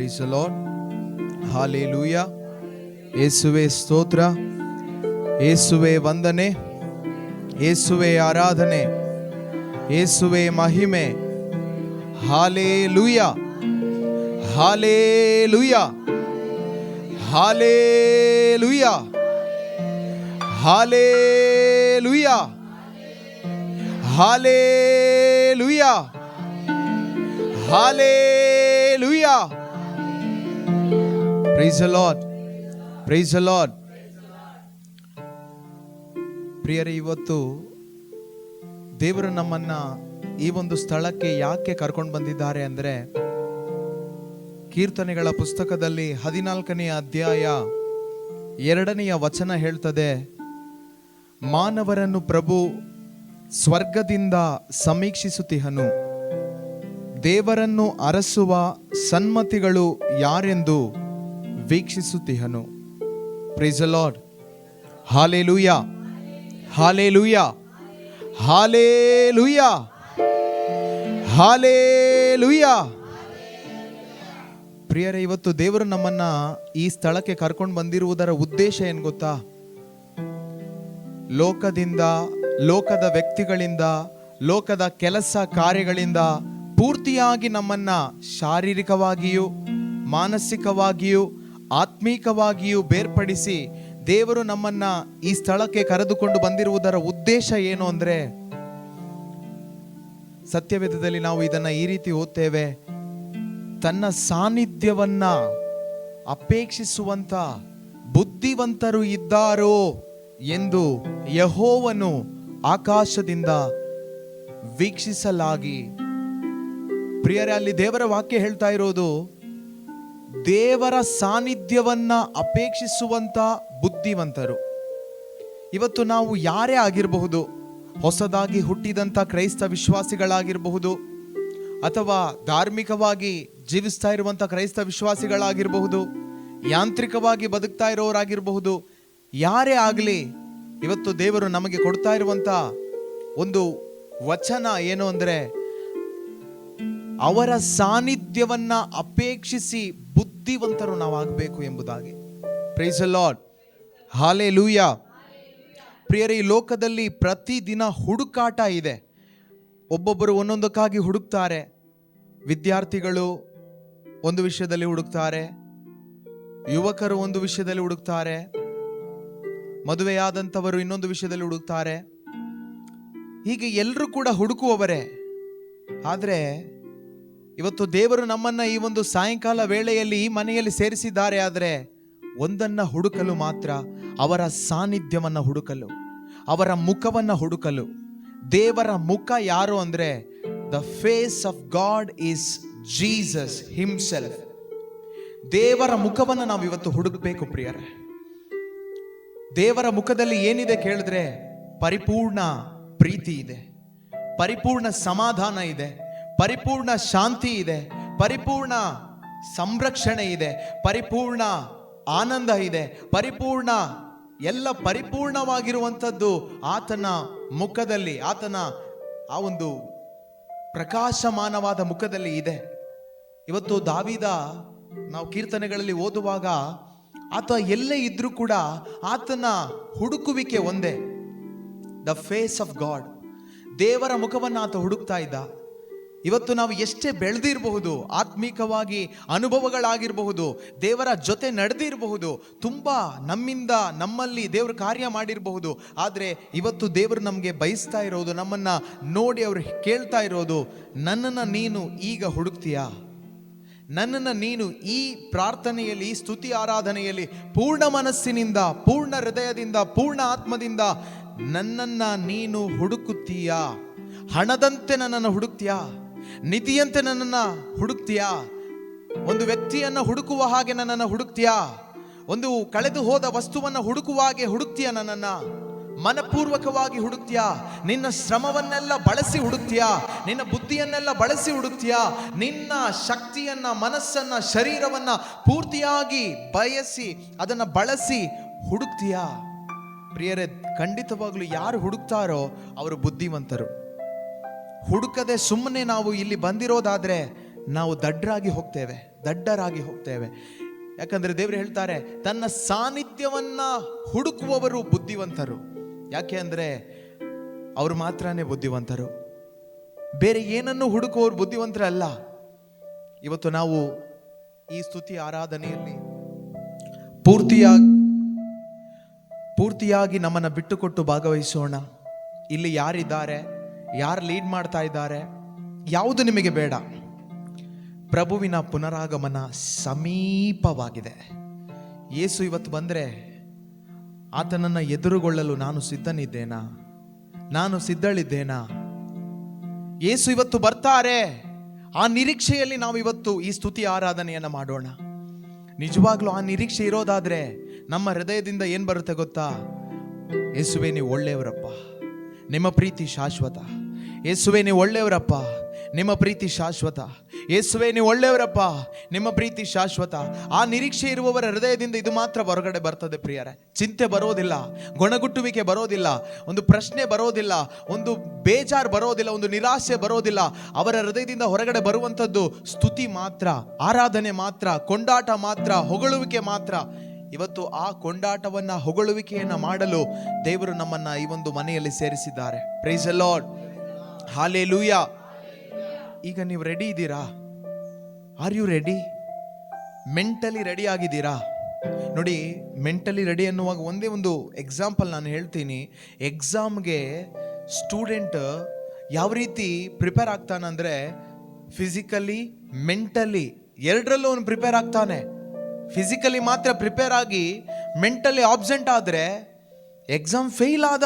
Price the Lord. Hallelujah. ಯೇಸುವೇ ಸ್ತೋತ್ರ, ಯೇಸುವೇ ವಂದನೆ, ಯೇಸುವೇ ಆರಾಧನೆ, ಯೇಸುವೇ ಮಹಿಮೆ. Hallelujah, hallelujah, hallelujah, hallelujah, hallelujah, hallelujah. Praise the Lord, praise the Lord. ಪ್ರಿಯರೇ, ಇವತ್ತು ದೇವರು ನಮ್ಮನ್ನ ಈ ಒಂದು ಸ್ಥಳಕ್ಕೆ ಯಾಕೆ ಕರ್ಕೊಂಡು ಬಂದಿದ್ದಾರೆ ಅಂದರೆ, ಕೀರ್ತನೆಗಳ ಪುಸ್ತಕದಲ್ಲಿ 14ನೇ ಅಧ್ಯಾಯ 2ನೇ ವಚನ ಹೇಳ್ತದೆ, ಮಾನವರನ್ನು ಪ್ರಭು ಸ್ವರ್ಗದಿಂದ ಸಮೀಕ್ಷಿಸುತ್ತಿಹನು, ದೇವರನ್ನು ಅರಸುವ ಸನ್ಮತಿಗಳು ಯಾರೆಂದು ವೀಕ್ಷಿಸುತ್ತಿಹನು. Praise the Lord. Hallelujah, hallelujah, hallelujah, hallelujah. ಪ್ರಿಯರೇ, ಇವತ್ತು ದೇವರು ನಮ್ಮನ್ನ ಈ ಸ್ಥಳಕ್ಕೆ ಕರ್ಕೊಂಡು ಬಂದಿರುವುದರ ಉದ್ದೇಶ ಏನು ಗೊತ್ತಾ? ಲೋಕದಿಂದ, ಲೋಕದ ವ್ಯಕ್ತಿಗಳಿಂದ, ಲೋಕದ ಕೆಲಸ ಕಾರ್ಯಗಳಿಂದ ಪೂರ್ತಿಯಾಗಿ ನಮ್ಮನ್ನ ಶಾರೀರಿಕವಾಗಿಯೂ ಮಾನಸಿಕವಾಗಿಯೂ ಆತ್ಮೀಕವಾಗಿಯೂ ಬೇರ್ಪಡಿಸಿ ದೇವರು ನಮ್ಮನ್ನ ಈ ಸ್ಥಳಕ್ಕೆ ಕರೆದುಕೊಂಡು ಬಂದಿರುವುದರ ಉದ್ದೇಶ ಏನು ಅಂದ್ರೆ, ಸತ್ಯವೇದದಲ್ಲಿ ನಾವು ಇದನ್ನ ಈ ರೀತಿ ಓದ್ತೇವೆ, ತನ್ನ ಸಾನ್ನಿಧ್ಯವನ್ನ ಅಪೇಕ್ಷಿಸುವಂತ ಬುದ್ಧಿವಂತರು ಇದ್ದಾರೋ ಎಂದು ಯೆಹೋವನು ಆಕಾಶದಿಂದ ವೀಕ್ಷಿಸಲಾಗಿ. ಪ್ರಿಯರೇ, ಅಲ್ಲಿ ದೇವರ ವಾಕ್ಯ ಹೇಳ್ತಾ ಇರೋದು, ದೇವರ ಸಾನ್ನಿಧ್ಯವನ್ನ ಅಪೇಕ್ಷಿಸುವಂತ ಬುದ್ಧಿವಂತರು. ಇವತ್ತು ನಾವು ಯಾರೇ ಆಗಿರಬಹುದು, ಹೊಸದಾಗಿ ಹುಟ್ಟಿದಂತ ಕ್ರೈಸ್ತ ವಿಶ್ವಾಸಿಗಳಾಗಿರಬಹುದು, ಅಥವಾ ಧಾರ್ಮಿಕವಾಗಿ ಜೀವಿಸ್ತಾ ಇರುವಂತ ಕ್ರೈಸ್ತ ವಿಶ್ವಾಸಿಗಳಾಗಿರಬಹುದು, ಯಾಂತ್ರಿಕವಾಗಿ ಬದುಕ್ತಾ ಇರೋರಾಗಿರಬಹುದು, ಯಾರೇ ಆಗಲಿ, ಇವತ್ತು ದೇವರು ನಮಗೆ ಕೊಡ್ತಾ ಇರುವಂತ ಒಂದು ವಚನ ಏನು ಅಂದ್ರೆ, ಅವರ ಸಾನ್ನಿಧ್ಯವನ್ನ ಅಪೇಕ್ಷಿಸಿ ಬುದ್ಧಿವಂತರು ನಾವಾಗಬೇಕು ಎಂಬುದಾಗಿ. Praise the Lord. ಹಾಲೆಲೂಯಾ. ಪ್ರಿಯರೇ, ಈ ಲೋಕದಲ್ಲಿ ಪ್ರತಿದಿನ ಹುಡುಕಾಟ ಇದೆ. ಒಬ್ಬೊಬ್ಬರು ಒಂದೊಂದಕ್ಕಾಗಿ ಹುಡುಕ್ತಾರೆ. ವಿದ್ಯಾರ್ಥಿಗಳು ಒಂದು ವಿಷಯದಲ್ಲಿ ಹುಡುಕ್ತಾರೆ, ಯುವಕರು ಒಂದು ವಿಷಯದಲ್ಲಿ ಹುಡುಕ್ತಾರೆ, ಮದುವೆಯಾದಂಥವರು ಇನ್ನೊಂದು ವಿಷಯದಲ್ಲಿ ಹುಡುಕ್ತಾರೆ. ಹೀಗೆ ಎಲ್ಲರೂ ಕೂಡ ಹುಡುಕುವವರೇ. ಆದರೆ ಇವತ್ತು ದೇವರು ನಮ್ಮನ್ನ ಈ ಒಂದು ಸಾಯಂಕಾಲ ವೇಳೆಯಲ್ಲಿ ಈ ಮನೆಯಲ್ಲಿ ಸೇರಿಸಿದ್ದಾರೆ. ಆದರೆ ಒಂದನ್ನ ಹುಡುಕಲು ಮಾತ್ರ, ಅವರ ಸಾನ್ನಿಧ್ಯವನ್ನ ಹುಡುಕಲು, ಅವರ ಮುಖವನ್ನ ಹುಡುಕಲು. ದೇವರ ಮುಖ ಯಾರು ಅಂದ್ರೆ, the face of God is Jesus himself. ದೇವರ ಮುಖವನ್ನ ನಾವು ಇವತ್ತು ಹುಡುಕಬೇಕು ಪ್ರಿಯರೇ. ದೇವರ ಮುಖದಲ್ಲಿ ಏನಿದೆ ಕೇಳಿದ್ರೆ, ಪರಿಪೂರ್ಣ ಪ್ರೀತಿ ಇದೆ, ಪರಿಪೂರ್ಣ ಸಮಾಧಾನ ಇದೆ, ಪರಿಪೂರ್ಣ ಶಾಂತಿ ಇದೆ, ಪರಿಪೂರ್ಣ ಸಂರಕ್ಷಣೆ ಇದೆ, ಪರಿಪೂರ್ಣ ಆನಂದ ಇದೆ, ಪರಿಪೂರ್ಣ ಎಲ್ಲ ಪರಿಪೂರ್ಣವಾಗಿರುವಂಥದ್ದು ಆತನ ಮುಖದಲ್ಲಿ, ಆತನ ಆ ಒಂದು ಪ್ರಕಾಶಮಾನವಾದ ಮುಖದಲ್ಲಿ ಇದೆ. ಇವತ್ತು ದಾವೀದ ನಾವು ಕೀರ್ತನೆಗಳಲ್ಲಿ ಓದುವಾಗ, ಆತ ಎಲ್ಲೇ ಇದ್ರೂ ಕೂಡ ಆತನ ಹುಡುಕುವಿಕೆ ಒಂದೇ, ದ ಫೇಸ್ ಆಫ್ ಗಾಡ್. ದೇವರ ಮುಖವನ್ನು ಆತ ಹುಡುಕ್ತಾ ಇದ್ದ. ಇವತ್ತು ನಾವು ಎಷ್ಟೇ ಬೆಳೆದಿರಬಹುದು, ಆತ್ಮೀಕವಾಗಿ ಅನುಭವಗಳಾಗಿರಬಹುದು, ದೇವರ ಜೊತೆ ನಡೆದಿರಬಹುದು, ತುಂಬ ನಮ್ಮಿಂದ ನಮ್ಮಲ್ಲಿ ದೇವರು ಕಾರ್ಯ ಮಾಡಿರಬಹುದು. ಆದರೆ ಇವತ್ತು ದೇವರು ನಮಗೆ ಬಯಸ್ತಾ ಇರೋದು, ನಮ್ಮನ್ನ ನೋಡಿ ಅವರು ಕೇಳ್ತಾ ಇರೋದು, ನನ್ನನ್ನು ನೀನು ಈಗ ಹುಡುಕ್ತೀಯಾ? ನನ್ನನ್ನು ನೀನು ಈ ಪ್ರಾರ್ಥನೆಯಲ್ಲಿ, ಈ ಸ್ತುತಿ ಆರಾಧನೆಯಲ್ಲಿ ಪೂರ್ಣ ಮನಸ್ಸಿನಿಂದ, ಪೂರ್ಣ ಹೃದಯದಿಂದ, ಪೂರ್ಣ ಆತ್ಮದಿಂದ ನನ್ನನ್ನು ನೀನು ಹುಡುಕುತ್ತೀಯಾ? ಹಣದಂತೆ ನನ್ನನ್ನು ಹುಡುಕ್ತೀಯಾ? ನಿಧಿಯಂತೆ ನನ್ನನ್ನು ಹುಡುಕ್ತೀಯಾ? ಒಂದು ವ್ಯಕ್ತಿಯನ್ನು ಹುಡುಕುವ ಹಾಗೆ ನನ್ನನ್ನು ಹುಡುಕ್ತೀಯಾ? ಒಂದು ಕಳೆದು ಹೋದ ವಸ್ತುವನ್ನು ಹುಡುಕುವ ಹಾಗೆ ಹುಡುಕ್ತೀಯಾ? ನನ್ನನ್ನು ಮನಪೂರ್ವಕವಾಗಿ ಹುಡುಕ್ತೀಯಾ? ನಿನ್ನ ಶ್ರಮವನ್ನೆಲ್ಲ ಬಳಸಿ ಹುಡುಕ್ತೀಯಾ? ನಿನ್ನ ಬುದ್ಧಿಯನ್ನೆಲ್ಲ ಬಳಸಿ ಹುಡುಕ್ತೀಯಾ? ನಿನ್ನ ಶಕ್ತಿಯನ್ನ, ಮನಸ್ಸನ್ನ, ಶರೀರವನ್ನ ಪೂರ್ತಿಯಾಗಿ ಬಯಸಿ ಅದನ್ನ ಬಳಸಿ ಹುಡುಕ್ತೀಯಾ? ಪ್ರಿಯರೇ, ಖಂಡಿತವಾಗ್ಲೂ ಯಾರು ಹುಡುಕ್ತಾರೋ ಅವರು ಬುದ್ಧಿವಂತರು. ಹುಡುಕದೆ ಸುಮ್ಮನೆ ನಾವು ಇಲ್ಲಿ ಬಂದಿರೋದಾದ್ರೆ ನಾವು ದಡ್ಡರಾಗಿ ಹೋಗ್ತೇವೆ. ದಡ್ಡರಾಗಿ ಹೋಗ್ತೇವೆ. ಯಾಕಂದ್ರೆ ದೇವರು ಹೇಳ್ತಾರೆ, ತನ್ನ ಸಾನ್ನಿಧ್ಯವನ್ನ ಹುಡುಕುವವರು ಬುದ್ಧಿವಂತರು. ಯಾಕೆ ಅಂದ್ರೆ ಅವರು ಮಾತ್ರನೇ ಬುದ್ಧಿವಂತರು, ಬೇರೆ ಏನನ್ನು ಹುಡುಕುವವರು ಬುದ್ಧಿವಂತರಲ್ಲ. ಇವತ್ತು ನಾವು ಈ ಸ್ತುತಿ ಆರಾಧನೆಯಲ್ಲಿ ಪೂರ್ತಿಯಾಗಿ ನಮ್ಮನ್ನು ಬಿಟ್ಟುಕೊಟ್ಟು ಭಾಗವಹಿಸೋಣ. ಇಲ್ಲಿ ಯಾರಿದ್ದಾರೆ, ಯಾರು ಲೀಡ್ ಮಾಡ್ತಾ ಇದ್ದಾರೆ, ಯಾವುದು ನಿಮಗೆ ಬೇಡ. ಪ್ರಭುವಿನ ಪುನರಾಗಮನ ಸಮೀಪವಾಗಿದೆ. ಯೇಸು ಇವತ್ತು ಬಂದರೆ ಆತನನ್ನು ಎದುರುಗೊಳ್ಳಲು ನಾನು ಸಿದ್ಧನಿದ್ದೇನಾ? ನಾನು ಸಿದ್ಧಳಿದ್ದೇನಾ? ಯೇಸು ಇವತ್ತು ಬರ್ತಾರೆ. ಆ ನಿರೀಕ್ಷೆಯಲ್ಲಿ ನಾವು ಇವತ್ತು ಈ ಸ್ತುತಿ ಆರಾಧನೆಯನ್ನು ಮಾಡೋಣ. ನಿಜವಾಗ್ಲೂ ಆ ನಿರೀಕ್ಷೆ ಇರೋದಾದ್ರೆ ನಮ್ಮ ಹೃದಯದಿಂದ ಏನು ಬರುತ್ತೆ ಗೊತ್ತಾ? ಯೇಸುವೆ ನೀವು ಒಳ್ಳೆಯವರಪ್ಪ, ನಿಮ್ಮ ಪ್ರೀತಿ ಶಾಶ್ವತ. ಯೇಸುವೆ ನೀವು ಒಳ್ಳೆಯವರಪ್ಪ, ನಿಮ್ಮ ಪ್ರೀತಿ ಶಾಶ್ವತ. ಯೇಸುವೆ ನೀವು ಒಳ್ಳೆಯವರಪ್ಪ, ನಿಮ್ಮ ಪ್ರೀತಿ ಶಾಶ್ವತ. ಆ ನಿರೀಕ್ಷೆ ಇರುವವರ ಹೃದಯದಿಂದ ಇದು ಮಾತ್ರ ಹೊರಗಡೆ ಬರ್ತದೆ ಪ್ರಿಯರೇ. ಚಿಂತೆ ಬರೋದಿಲ್ಲ, ಗೊಣಗುಟ್ಟುವಿಕೆ ಬರೋದಿಲ್ಲ, ಒಂದು ಪ್ರಶ್ನೆ ಬರೋದಿಲ್ಲ, ಒಂದು ಬೇಜಾರು ಬರೋದಿಲ್ಲ, ಒಂದು ನಿರಾಸೆ ಬರೋದಿಲ್ಲ. ಅವರ ಹೃದಯದಿಂದ ಹೊರಗಡೆ ಬರುವಂಥದ್ದು ಸ್ತುತಿ ಮಾತ್ರ, ಆರಾಧನೆ ಮಾತ್ರ, ಕೊಂಡಾಟ ಮಾತ್ರ, ಹೊಗಳುವಿಕೆ ಮಾತ್ರ. ಇವತ್ತು ಆ ಕೊಂಡಾಟವನ್ನ, ಹೊಗಳುವಿಕೆಯನ್ನ ಮಾಡಲು ದೇವರು ನಮ್ಮನ್ನ ಈ ಒಂದು ಮನೆಯಲ್ಲಿ ಸೇರಿಸಿದ್ದಾರೆ. Praise the Lord, hallelujah. ಈಗ ನೀವು ರೆಡಿ ಇದ್ದೀರಾ? Are you ready? Mentally ready ಆಗಿದ್ದೀರಾ? ನೋಡಿ, ಮೆಂಟಲಿ ರೆಡಿ ಅನ್ನುವಾಗ ಒಂದೇ ಒಂದು ಎಕ್ಸಾಂಪಲ್ ನಾನು ಹೇಳ್ತೀನಿ. ಎಕ್ಸಾಮ್ಗೆ ಸ್ಟೂಡೆಂಟ್ ಯಾವ ರೀತಿ ಪ್ರಿಪೇರ್ ಆಗ್ತಾನಂದ್ರೆ, ಫಿಸಿಕಲಿ ಮೆಂಟಲಿ ಎರಡರಲ್ಲೂ ಅವನು ಪ್ರಿಪೇರ್ ಆಗ್ತಾನೆ. ಫಿಸಿಕಲಿ ಮಾತ್ರ ಪ್ರಿಪೇರ್ ಆಗಿ ಮೆಂಟಲಿ ಆಬ್ಸೆಂಟ್ ಆದರೆ ಎಕ್ಸಾಮ್ ಫೇಲ್ ಆದ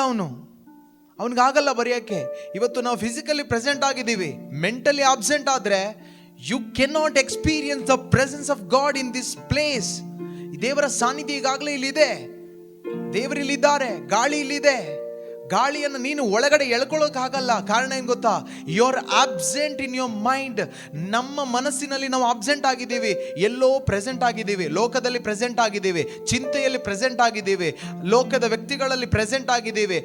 ಅವನಿಗಾಗಲ್ಲ ಬರೆಯೋಕ್ಕೆ. ಇವತ್ತು ನಾವು ಫಿಸಿಕಲಿ ಪ್ರೆಸೆಂಟ್ ಆಗಿದ್ದೀವಿ, ಮೆಂಟಲಿ ಆಬ್ಸೆಂಟ್ ಆದರೆ you can not experience the presence of God in this place. ದೇವರ ಸಾನ್ನಿಧ್ಯ ಈಗಾಗಲೇ ಇಲ್ಲಿದೆ, ದೇವರಿಲ್ಲಿದ್ದಾರೆ, ಗಾಳಿ ಇಲ್ಲಿದೆ. ಗಾಳಿಯನ್ನು ನೀನು ಒಳಗಡೆ ಎಳ್ಕೊಳ್ಳೋಕ್ಕಾಗಲ್ಲ. ಕಾರಣ ಏನು ಗೊತ್ತಾ? You are absent in your mind. ನಮ್ಮ ಮನಸ್ಸಿನಲ್ಲಿ ನಾವು ಆಬ್ಸೆಂಟ್ ಆಗಿದ್ದೀವಿ, ಎಲ್ಲೋ ಪ್ರೆಸೆಂಟ್ ಆಗಿದ್ದೀವಿ. ಲೋಕದಲ್ಲಿ ಪ್ರೆಸೆಂಟ್ ಆಗಿದ್ದೀವಿ, ಚಿಂತೆಯಲ್ಲಿ ಪ್ರೆಸೆಂಟ್ ಆಗಿದ್ದೀವಿ, ಲೋಕದ ವ್ಯಕ್ತಿಗಳಲ್ಲಿ ಪ್ರೆಸೆಂಟ್ ಆಗಿದ್ದೀವಿ,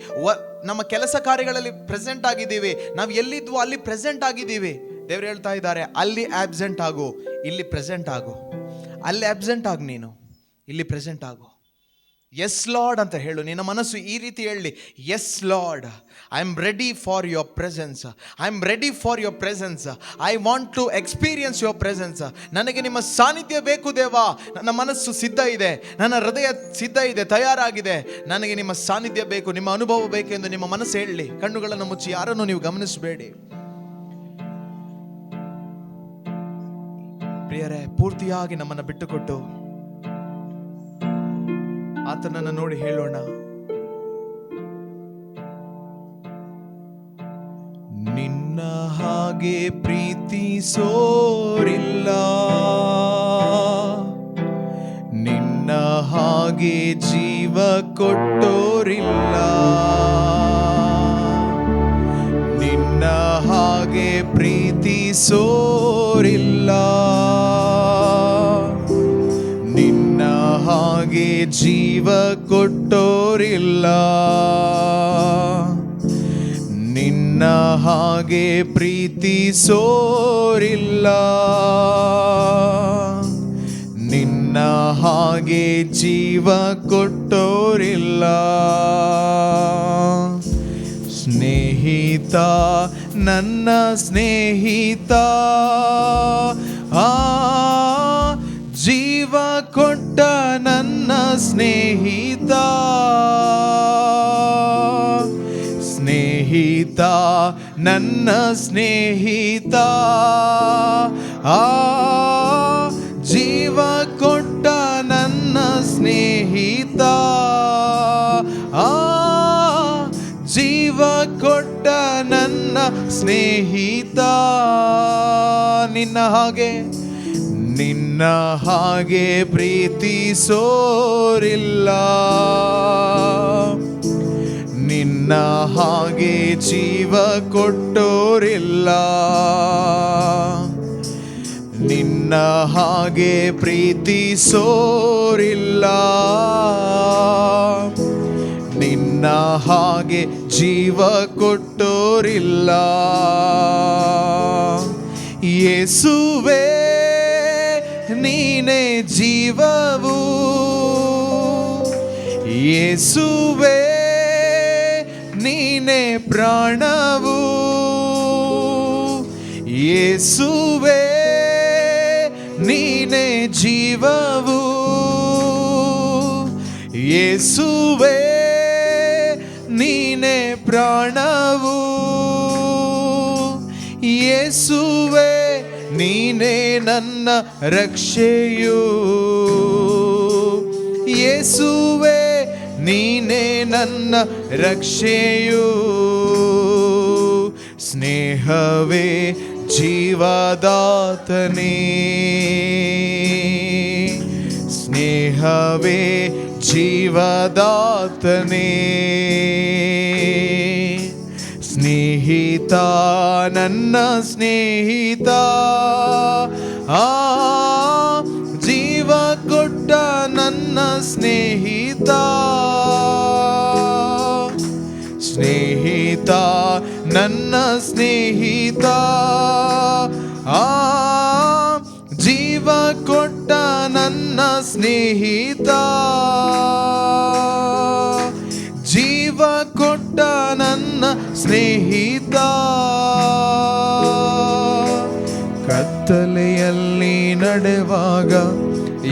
ನಮ್ಮ ಕೆಲಸ ಕಾರ್ಯಗಳಲ್ಲಿ ಪ್ರೆಸೆಂಟ್ ಆಗಿದ್ದೀವಿ. ನಾವು ಎಲ್ಲಿದ್ವೋ ಅಲ್ಲಿ ಪ್ರೆಸೆಂಟ್ ಆಗಿದ್ದೀವಿ. ದೇವರು ಹೇಳ್ತಾ ಇದ್ದಾರೆ, ಅಲ್ಲಿ ಆಬ್ಸೆಂಟ್ ಆಗು, ಇಲ್ಲಿ ಪ್ರೆಸೆಂಟ್ ಆಗು. ಅಲ್ಲಿ ಆಬ್ಸೆಂಟ್ ಆಗು, ನೀನು ಇಲ್ಲಿ ಪ್ರೆಸೆಂಟ್ ಆಗು. ಎಸ್ ಲಾರ್ಡ್ ಅಂತ ಹೇಳು. ನಿನ್ನ ಮನಸ್ಸು ಈ ರೀತಿ ಹೇಳಿ, yes Lord, I am ready for your presence. I am ready for your presence. I want to experience your presence. ನನಗೆ ನಿಮ್ಮ ಸಾನ್ನಿಧ್ಯ ಬೇಕು ದೇವಾ. ನನ್ನ ಮನಸ್ಸು ಸಿದ್ಧ ಇದೆ, ನನ್ನ ಹೃದಯ ಸಿದ್ಧ ಇದೆ, ತಯಾರಾಗಿದೆ. ನನಗೆ ನಿಮ್ಮ ಸಾನ್ನಿಧ್ಯ ಬೇಕು, ನಿಮ್ಮ ಅನುಭವ ಬೇಕು ಎಂದು ನಿಮ್ಮ ಮನಸ್ಸು ಹೇಳಿ. ಕಣ್ಣುಗಳನ್ನು ಮುಚ್ಚಿ ಯಾರನ್ನು ನೀವು ಗಮನಿಸಬೇಡಿ. ಪ್ರಿಯರೇ, ಪೂರ್ತಿಯಾಗಿ ನಮ್ಮನ್ನು ಬಿಟ್ಟುಕೊಟ್ಟು ಆತನನ್ನು ನೋಡಿ ಹೇಳೋಣ, ನಿನ್ನ ಹಾಗೆ ಪ್ರೀತಿಸೋರಿಲ್ಲ, ನಿನ್ನ ಹಾಗೆ ಜೀವ ಕೊಟ್ಟೋರಿಲ್ಲ, ನಿನ್ನ ಹಾಗೆ ಪ್ರೀತಿಸೋರಿಲ್ಲ, ನಿನ್ನ ಹಾಗೆ ಜೀವ ಕೊಟ್ಟೋರಿಲ್ಲ, ನಿನ್ನ ಹಾಗೆ ಪ್ರೀತಿಸೋರಿಲ್ಲ, ನಿನ್ನ ಹಾಗೆ ಜೀವ ಕೊಟ್ಟೋರಿಲ್ಲ. ಸ್ನೇಹಿತ, ನನ್ನ ಸ್ನೇಹಿತ, ಜೀವ ಕೊಟ್ಟ ನನ್ನ ಸ್ನೇಹಿತ, ಸ್ನೇಹಿತ, ನನ್ನ ಸ್ನೇಹಿತ, ಜೀವ ಕೊಟ್ಟ ನನ್ನ ಸ್ನೇಹಿತ, ಜೀವ ಕೊಟ್ಟ ನನ್ನ ಸ್ನೇಹಿತ. ನಿನ್ನ ಹಾಗೆ, ನಿನ್ನ ಹಾಗೆ ಪ್ರೀತಿಸೋರಿಲ್ಲ, ನಿನ್ನ ಹಾಗೆ ಜೀವ ಕೊಟ್ಟೋರಿಲ್ಲ, ನಿನ್ನ ಹಾಗೆ ಪ್ರೀತಿಸೋರಿಲ್ಲ, ನಿನ್ನ ಹಾಗೆ ಜೀವ ಕೊಟ್ಟೋರಿಲ್ಲ. ಯೇಸುವೇ ನೀನೇ ಜೀವವು, ಯೇಸುವೇ ನೀನೇ ಪ್ರಾಣವು, ಯೇಸುವೇ ನೀನೇ ಜೀವವು, ಯೇಸುವೇ ನೀನೇ ಪ್ರಾಣವು, ಯೇಸುವೇ ನೀನೇ ನನ್ನ ರಕ್ಷೆಯು, ಯೇಸುವೇ ನೀನೇ ನನ್ನ ರಕ್ಷೆಯು, ಸ್ನೇಹವೇ ಜೀವದಾತನೇ, ಸ್ನೇಹವೇ ಜೀವದಾತನೇ, ಸ್ನೇಹಿತ ನನ್ನ ಸ್ನೇಹಿತ, ಜೀವ ಕೊಟ್ಟ ನನ್ನ ಸ್ನೇಹಿತ, ಸ್ನೇಹಿತ ನನ್ನ ಸ್ನೇಹಿತ, ಜೀವ ಕೊಟ್ಟ ನನ್ನ ಸ್ನೇಹಿತ, ಜೀವ ಕೊಟ್ಟ ನನ್ನ ಸ್ನೇಹಿತ, ಕತ್ತಲೆಯಲ್ಲಿ ನಡೆವಾಗ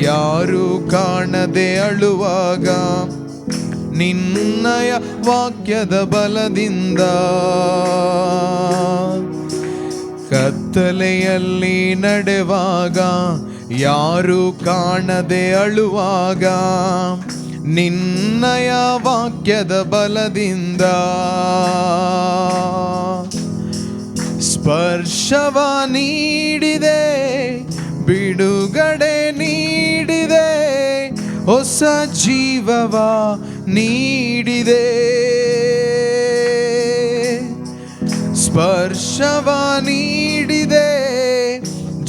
ಯಾರು ಕಾಣದೆ ಅಳುವಾಗ ನಿನ್ನಯ ವಾಕ್ಯದ ಬಲದಿಂದ, ಕತ್ತಲೆಯಲ್ಲಿ ನಡೆವಾಗ ಯಾರು ಕಾಣದೆ ಅಳುವಾಗ ನಿನ್ನಯ ವಾಕ್ಯದ ಬಲದಿಂದ, ಸ್ಪರ್ಶವ ನೀಡಿದೆ ಬಿಡುಗಡೆ ನೀಡಿದೆ, ಹೊಸ ಜೀವವ ನೀಡಿದೆ, ಸ್ಪರ್ಶವ ನೀಡಿದೆ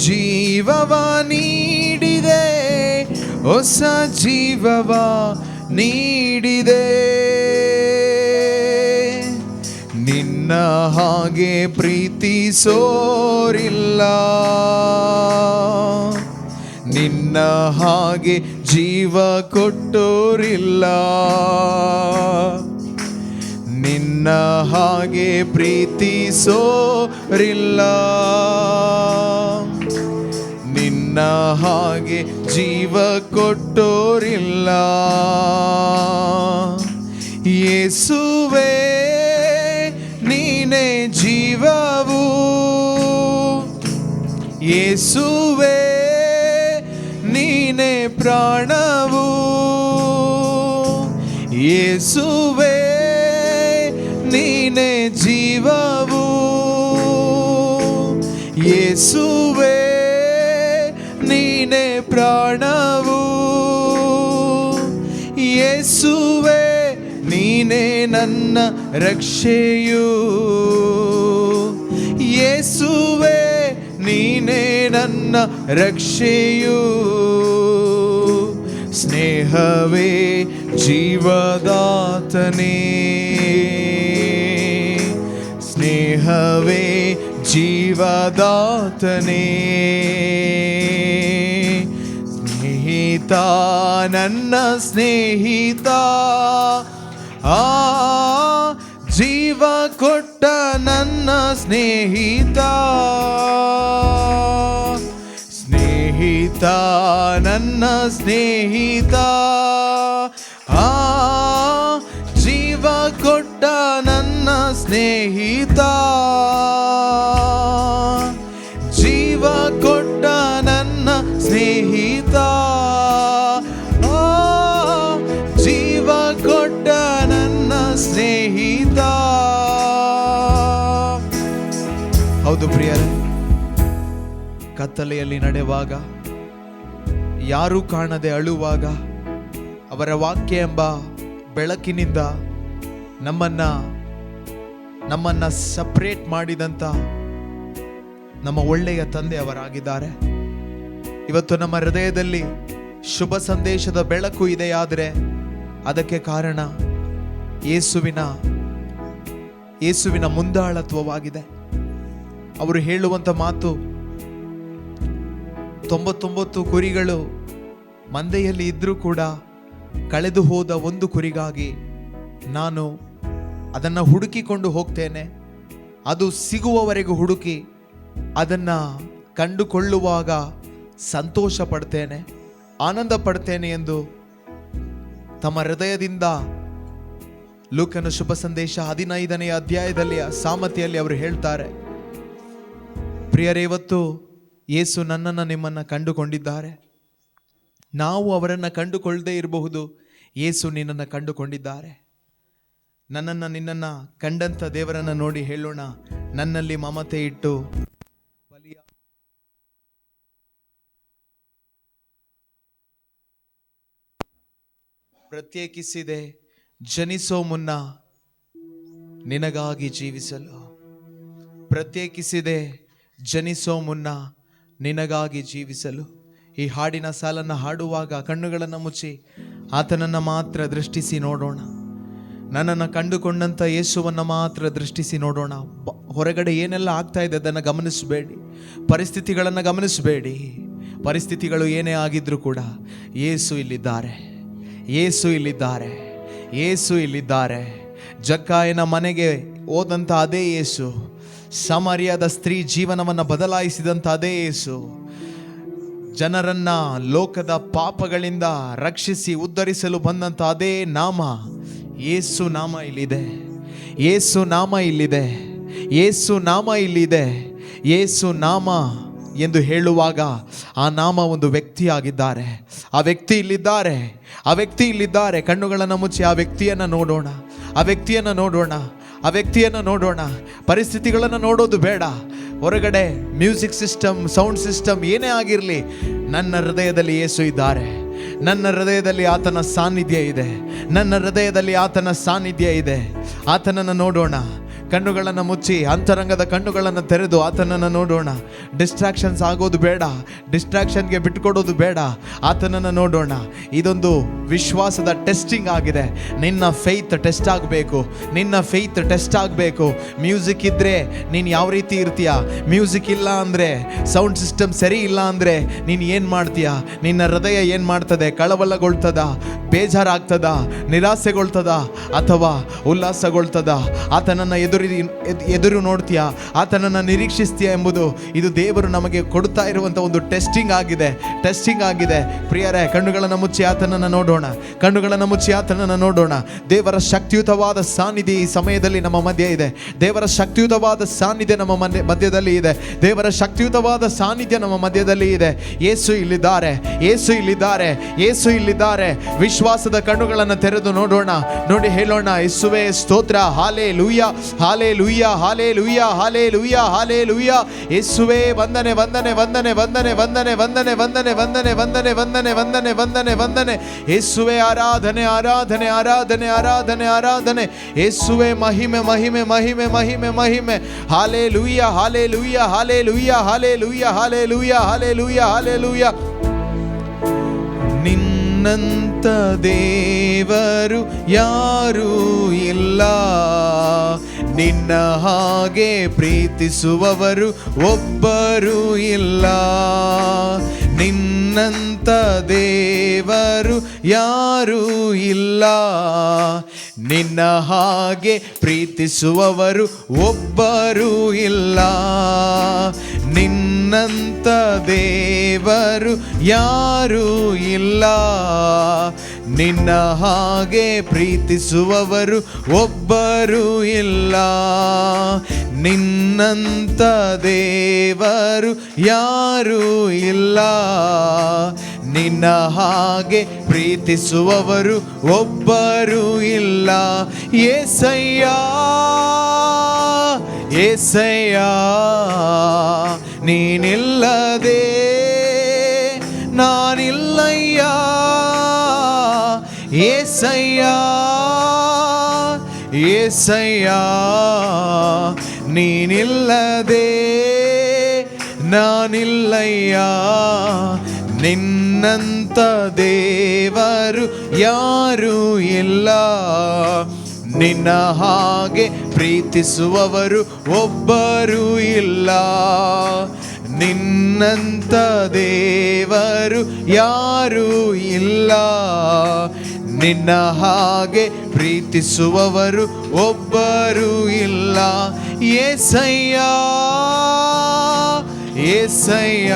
ಜೀವವ ನೀಡಿದೆ, ಹೊಸ ಜೀವವ ನೀಡಿದೆ, ನಿನ್ನ ಹಾಗೆ ಪ್ರೀತಿಸೋರಿಲ್ಲ, ನಿನ್ನ ಹಾಗೆ ಜೀವ ಕೊಟ್ಟೋರಿಲ್ಲ, ನಿನ್ನ ಹಾಗೆ ಪ್ರೀತಿಸೋರಿಲ್ಲ, ನಿನ್ನ ಹಾಗೆ ಜೀವ ಕೊಟ್ಟೋರಿಲ್ಲ, ಯೇಸುವೇ ನೀನೇ ಜೀವವು, ಯೇಸುವೇ ನೀನೇ ಪ್ರಾಣವು, ಯೇಸುವೇ ನೀನೇ ಜೀವವು, ಯೇಸುವೇ ನೀನೇ ಪ್ರಾಣವು, ಯೇಸುವೇ ನೀನೇ ನನ್ನ ರಕ್ಷೆಯು, ಯೇಸುವೇ ನೀನೇ ನನ್ನ ರಕ್ಷೆಯು, ಸ್ನೇಹವೇ ಜೀವದಾತನೇ, ಸ್ನೇಹವೇ ಜೀವದಾತನೇ, ಸ್ನೇಹಿತ ನನ್ನ ಸ್ನೇಹಿತ, ಜೀವ ಕೊಟ್ಟ ನನ್ನ ಸ್ನೇಹಿತ, ಸ್ನೇಹಿತ ನನ್ನ ಸ್ನೇಹಿತ, ಜೀವ ಕೊಟ್ಟ ನನ್ನ ಸ್ನೇಹಿತ, ಜೀವ ಕೊಟ್ಟ ನನ್ನ ಸ್ನೇಹಿತ, ಜೀವ ಕೊಟ್ಟ ನನ್ನ ಸ್ನೇಹಿತ. ಹೌದು ಪ್ರಿಯರೇ, ಕತ್ತಲೆಯಲ್ಲಿ ನಡೆಯುವಾಗ ಯಾರೂ ಕಾಣದೆ ಅಳುವಾಗ ಅವರ ವಾಕ್ಯ ಎಂಬ ಬೆಳಕಿನಿಂದ ನಮ್ಮನ್ನ ಸಪರೇಟ್ ಮಾಡಿದಂತ ನಮ್ಮ ಒಳ್ಳೆಯ ತಂದೆ ಅವರಾಗಿದ್ದಾರೆ. ಇವತ್ತು ನಮ್ಮ ಹೃದಯದಲ್ಲಿ ಶುಭ ಸಂದೇಶದ ಬೆಳಕು ಇದೆಯಾದರೆ ಅದಕ್ಕೆ ಕಾರಣ ಯೇಸುವಿನ ಮುಂದಾಳತ್ವವಾಗಿದೆ. ಅವರು ಹೇಳುವಂತ ಮಾತು 99 ಕುರಿಗಳು ಮಂದೆಯಲ್ಲಿ ಇದ್ರೂ ಕೂಡ ಕಳೆದು ಹೋದ ಒಂದು ಕುರಿಗಾಗಿ ನಾನು ಅದನ್ನು ಹುಡುಕಿಕೊಂಡು ಹೋಗ್ತೇನೆ. ಅದು ಸಿಗುವವರೆಗೂ ಹುಡುಕಿ ಅದನ್ನು ಕಂಡುಕೊಳ್ಳುವಾಗ ಸಂತೋಷ ಪಡ್ತೇನೆ, ಆನಂದ ಪಡ್ತೇನೆ ಎಂದು ತಮ್ಮ ಹೃದಯದಿಂದ ಲೂಕನ ಶುಭ ಸಂದೇಶ 15ನೇ ಅಧ್ಯಾಯದಲ್ಲಿ ಸಾಮತೆಯಲ್ಲಿ ಅವರು ಹೇಳ್ತಾರೆ. ಪ್ರಿಯರೇ, ಇವತ್ತು ಯೇಸು ನನ್ನನ್ನು ನಿಮ್ಮನ್ನು ಕಂಡುಕೊಂಡಿದ್ದಾರೆ. ನಾವು ಅವರನ್ನು ಕಂಡುಕೊಳ್ಳದೇ ಇರಬಹುದು, ಯೇಸು ನಿನ್ನನ್ನು ಕಂಡುಕೊಂಡಿದ್ದಾರೆ. ನನ್ನನ್ನು ನಿನ್ನನ್ನು ಕಂಡಂಥ ದೇವರನ್ನು ನೋಡಿ ಹೇಳೋಣ, ನನ್ನಲ್ಲಿ ಮಮತೆ ಇಟ್ಟು ಪ್ರತ್ಯೇಕಿಸಿದೆ ಜನಿಸೋ ಮುನ್ನ ನಿನಗಾಗಿ ಜೀವಿಸಲು. ಪ್ರತ್ಯೇಕಿಸಿದೆ ಜನಿಸೋ ಮುನ್ನ ನಿನಗಾಗಿ ಜೀವಿಸಲು. ಈ ಹಾಡಿನ ಸಾಲನ್ನು ಹಾಡುವಾಗ ಕಣ್ಣುಗಳನ್ನು ಮುಚ್ಚಿ ಆತನನ್ನು ಮಾತ್ರ ದೃಷ್ಟಿಸಿ ನೋಡೋಣ. ನನ್ನನ್ನು ಕಂಡುಕೊಂಡಂಥ ಯೇಸುವನ್ನು ಮಾತ್ರ ದೃಷ್ಟಿಸಿ ನೋಡೋಣ. ಹೊರಗಡೆ ಏನೆಲ್ಲ ಆಗ್ತಾ ಇದೆ ಅದನ್ನು ಗಮನಿಸಬೇಡಿ, ಪರಿಸ್ಥಿತಿಗಳನ್ನು ಗಮನಿಸಬೇಡಿ. ಪರಿಸ್ಥಿತಿಗಳು ಏನೇ ಆಗಿದ್ರೂ ಕೂಡ ಯೇಸು ಇಲ್ಲಿದ್ದಾರೆ, ಯೇಸು ಇಲ್ಲಿದ್ದಾರೆ, ಯೇಸು ಇಲ್ಲಿದ್ದಾರೆ. ಜಕ್ಕಾಯನ ಮನೆಗೆ ಹೋದಂಥ ಅದೇ ಯೇಸು, ಸಮಾರ್ಯದ ಸ್ತ್ರೀ ಜೀವನವನ್ನು ಬದಲಾಯಿಸಿದಂಥ ಅದೇ ಯೇಸು, ಜನರನ್ನ ಲೋಕದ ಪಾಪಗಳಿಂದ ರಕ್ಷಿಸಿ ಉದ್ಧರಿಸಲು ಬಂದಂಥ ಅದೇ ನಾಮ, ಯೇಸು ನಾಮ ಇಲ್ಲಿದೆ, ಯೇಸು ನಾಮ ಇಲ್ಲಿದೆ, ಯೇಸು ನಾಮ ಇಲ್ಲಿದೆ. ಯೇಸು ನಾಮ ಎಂದು ಹೇಳುವಾಗ ಆ ನಾಮ ಒಂದು ವ್ಯಕ್ತಿಯಾಗಿದ್ದಾರೆ. ಆ ವ್ಯಕ್ತಿ ಇಲ್ಲಿದ್ದಾರೆ, ಆ ವ್ಯಕ್ತಿ ಇಲ್ಲಿದ್ದಾರೆ. ಕಣ್ಣುಗಳನ್ನು ಮುಚ್ಚಿ ಆ ವ್ಯಕ್ತಿಯನ್ನು ನೋಡೋಣ, ಆ ವ್ಯಕ್ತಿಯನ್ನು ನೋಡೋಣ, ಆ ವ್ಯಕ್ತಿಯನ್ನು ನೋಡೋಣ. ಪರಿಸ್ಥಿತಿಗಳನ್ನು ನೋಡೋದು ಬೇಡ. ಹೊರಗಡೆ ಮ್ಯೂಸಿಕ್ ಸಿಸ್ಟಮ್, ಸೌಂಡ್ ಸಿಸ್ಟಮ್ ಏನೇ ಆಗಿರಲಿ, ನನ್ನ ಹೃದಯದಲ್ಲಿ ಯೇಸು ಇದ್ದಾರೆ. ನನ್ನ ಹೃದಯದಲ್ಲಿ ಆತನ ಸಾನ್ನಿಧ್ಯ ಇದೆ, ನನ್ನ ಹೃದಯದಲ್ಲಿ ಆತನ ಸಾನ್ನಿಧ್ಯ ಇದೆ. ಆತನನ್ನು ನೋಡೋಣ. ಕಣ್ಣುಗಳನ್ನು ಮುಚ್ಚಿ ಅಂತರಂಗದ ಕಣ್ಣುಗಳನ್ನು ತೆರೆದು ಆತನನ್ನು ನೋಡೋಣ. ಡಿಸ್ಟ್ರಾಕ್ಷನ್ಸ್ ಆಗೋದು ಬೇಡ, ಡಿಸ್ಟ್ರಾಕ್ಷನ್ಗೆ ಬಿಟ್ಟುಕೊಡೋದು ಬೇಡ. ಆತನನ್ನು ನೋಡೋಣ. ಇದೊಂದು ವಿಶ್ವಾಸದ ಟೆಸ್ಟಿಂಗ್ ಆಗಿದೆ. ನಿನ್ನ ಫೇತ್ ಟೆಸ್ಟ್ ಆಗಬೇಕು, ನಿನ್ನ ಫೇತ್ ಟೆಸ್ಟ್ ಆಗಬೇಕು. ಮ್ಯೂಸಿಕ್ ಇದ್ದರೆ ನೀನು ಯಾವ ರೀತಿ ಇರ್ತೀಯ? ಮ್ಯೂಸಿಕ್ ಇಲ್ಲ ಅಂದರೆ, ಸೌಂಡ್ ಸಿಸ್ಟಮ್ ಸರಿ ಇಲ್ಲ ಅಂದರೆ ನೀನು ಏನು ಮಾಡ್ತೀಯ? ನಿನ್ನ ಹೃದಯ ಏನು ಮಾಡ್ತದೆ? ಕಳವಳಗೊಳ್ತದ, ಬೇಜಾರಾಗ್ತದ, ನಿರಾಸೆಗೊಳ್ತದ ಅಥವಾ ಉಲ್ಲಾಸಗೊಳ್ತದ? ಆತನನ್ನು ಎದುರು ನೋಡ್ತೀಯಾ? ಆತನನ್ನು ನಿರೀಕ್ಷಿಸ್ತೀಯಾ ಎಂಬುದು ಇದು ದೇವರು ನಮಗೆ ಕೊಡ್ತಾ ಇರುವಂಥ ಒಂದು ಟೆಸ್ಟಿಂಗ್ ಆಗಿದೆ, ಟೆಸ್ಟಿಂಗ್ ಆಗಿದೆ. ಪ್ರಿಯರೇ, ಕಣ್ಣುಗಳನ್ನು ಮುಚ್ಚಿ ಆತನನ್ನು ನೋಡೋಣ, ಕಣ್ಣುಗಳನ್ನು ಮುಚ್ಚಿ ಆತನನ್ನು ನೋಡೋಣ. ದೇವರ ಶಕ್ತಿಯುತವಾದ ಸಾನ್ನಿಧ್ಯ ಈ ಸಮಯದಲ್ಲಿ ನಮ್ಮ ಮಧ್ಯೆ ಇದೆ. ದೇವರ ಶಕ್ತಿಯುತವಾದ ಸಾನ್ನಿಧ್ಯ ನಮ್ಮ ಮಧ್ಯದಲ್ಲಿ ಇದೆ. ದೇವರ ಶಕ್ತಿಯುತವಾದ ಸಾನ್ನಿಧ್ಯ ನಮ್ಮ ಮಧ್ಯದಲ್ಲಿ ಇದೆ. ಯೇಸು ಇಲ್ಲಿದ್ದಾರೆ, ಯೇಸು ಇಲ್ಲಿದ್ದಾರೆ, ಯೇಸು ಇಲ್ಲಿದ್ದಾರೆ. ವಿಶ್ವಾಸದ ಕಣ್ಣುಗಳನ್ನು ತೆರೆದು ನೋಡೋಣ, ನೋಡಿ ಹೇಳೋಣ, ಯೇಸುವೇ ಸ್ತೋತ್ರ, hallelujah, hallelujah, hallelujah, hallelujah, hallelujah. ಯೇಸುವೇ ವಂದನೆ, ವಂದನೆ, ವಂದನೆ, ವಂದನೆ, ವಂದನೆ, ವಂದನೆ, ವಂದನೆ, ವಂದನೆ, ವಂದನೆ, ವಂದನೆ, ವಂದನೆ, ವಂದನೆ, ವಂದನೆ. ಯೇಸುವೇ ಆರಾಧನೆ, ಆರಾಧನೆ, ಆರಾಧನೆ, ಆರಾಧನೆ, ಆರಾಧನೆ. ಯೇಸುವೇ ಮಹಿಮೆ, ಮಹಿಮೆ, ಮಹಿಮೆ, ಮಹಿಮೆ, ಮಹಿಮೆ. Hallelujah, hallelujah, hallelujah, hallelujah, hallelujah, hallelujah, hallelujah. ನಿನ್ನಂತ ದೇವರು ಯಾರೂ ಇಲ್ಲ, ನಿನ್ನ ಹಾಗೆ ಪ್ರೀತಿಸುವವರು ಒಬ್ಬರೂ ಇಲ್ಲ. ನಿನ್ನಂತ ದೇವರು ಯಾರೂ ಇಲ್ಲ, ನಿನ್ನ ಹಾಗೆ ಪ್ರೀತಿಸುವವರು ಒಬ್ಬರೂ ಇಲ್ಲ. ನಿನ್ನಂತ ದೇವರು ಯಾರೂ ಇಲ್ಲ, ನಿನ್ನ ಹಾಗೆ ಪ್ರೀತಿಸುವವರು ಒಬ್ಬರೂ ಇಲ್ಲ. ನಿನ್ನಂತ ದೇವರು ಯಾರೂ ಇಲ್ಲ, ನಿನ್ನ ಹಾಗೆ ಪ್ರೀತಿಸುವವರು ಒಬ್ಬರೂ ಇಲ್ಲ. యేసయ్య, యేసయ్య, ನೀನಿಲ್ಲದೆ ನಾನಿಲ್ಲಯ್ಯ. యేసయ్య, యేసయ్య, ನೀನಿಲ್ಲದೆ ನಾನಿಲ್ಲಯ್ಯ. ನಿನ್ನಂತ ದೇವರು ಯಾರೂ ಇಲ್ಲ, ನಿನ್ನ ಹಾಗೆ ಪ್ರೀತಿಸುವವರು ಒಬ್ಬರೂ ಇಲ್ಲ. ನಿನ್ನಂತ ದೇವರು ಯಾರೂ ಇಲ್ಲ. ನಿನ್ನ ಹಾಗೆ ಪ್ರೀತಿಸುವವರು ಒಬ್ಬರೂ ಇಲ್ಲ. యేసయ్య యేసయ్య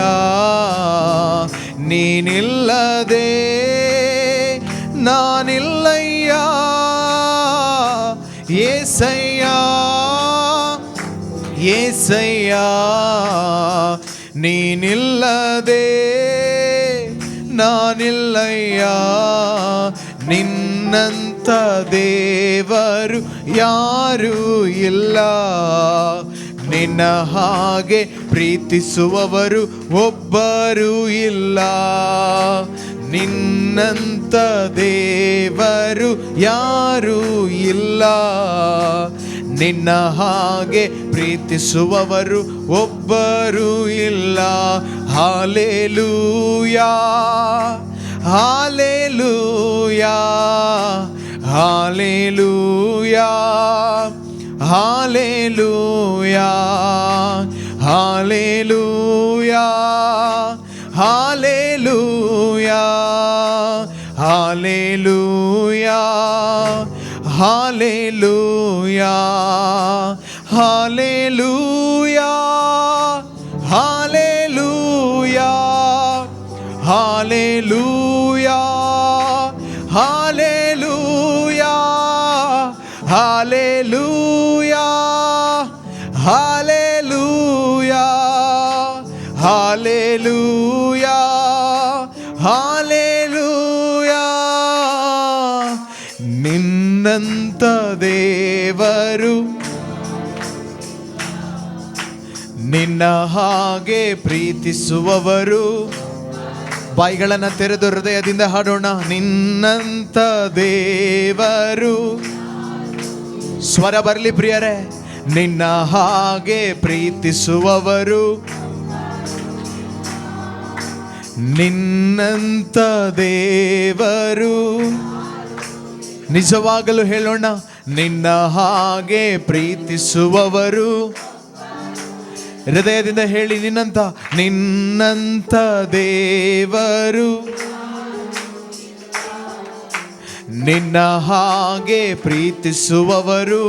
ನೀನಿಲ್ಲದೆ ನಾನಿಲ್ಲಯ್ಯ. యేసయ్య యేసయ్య ನೀನಿಲ್ಲದೆ ನಾನಿಲ್ಲಯ್ಯ. ನಿನ್ನಂತ ದೇವರು ಯಾರೂ ಇಲ್ಲ. ನಿನ್ನ ಹಾಗೆ ಪ್ರೀತಿಸುವವರು ಒಬ್ಬರೂ ಇಲ್ಲ. ನಿನ್ನಂತ ದೇವರು ಯಾರೂ ಇಲ್ಲ. ನಿನ್ನ ಹಾಗೆ ಪ್ರೀತಿಸುವವರು ಒಬ್ಬರೂ ಇಲ್ಲ. Hallelujah hallelujah hallelujah hallelujah hallelujah hallelujah hallelujah hallelujah hallelujah hallelujah hallelujah hallelujah hallelujah hallelujah hallelujah hallelujah. ನಿನ್ನಂತ ದೇವರು ನಿನ್ನ ಹಾಗೆ ಪ್ರೀತಿಸುವವರು. ಬಾಯಿಗಳನ್ನು ತೆರೆದು ಹೃದಯದಿಂದ ಹಾಡೋಣ. ನಿನ್ನಂತ ದೇವರು. ಸ್ವರ ಬರಲಿ ಪ್ರಿಯರೇ. ನಿನ್ನ ಹಾಗೆ ಪ್ರೀತಿಸುವವರು ನಿನ್ನಂತ ದೇವರು. ನಿಜವಾಗಲೂ ಹೇಳೋಣ, ನಿನ್ನ ಹಾಗೆ ಪ್ರೀತಿಸುವವರು. ಹೃದಯದಿಂದ ಹೇಳಿ, ನಿನ್ನಂತ ದೇವರು. ನಿನ್ನ ಹಾಗೆ ಪ್ರೀತಿಸುವವರು.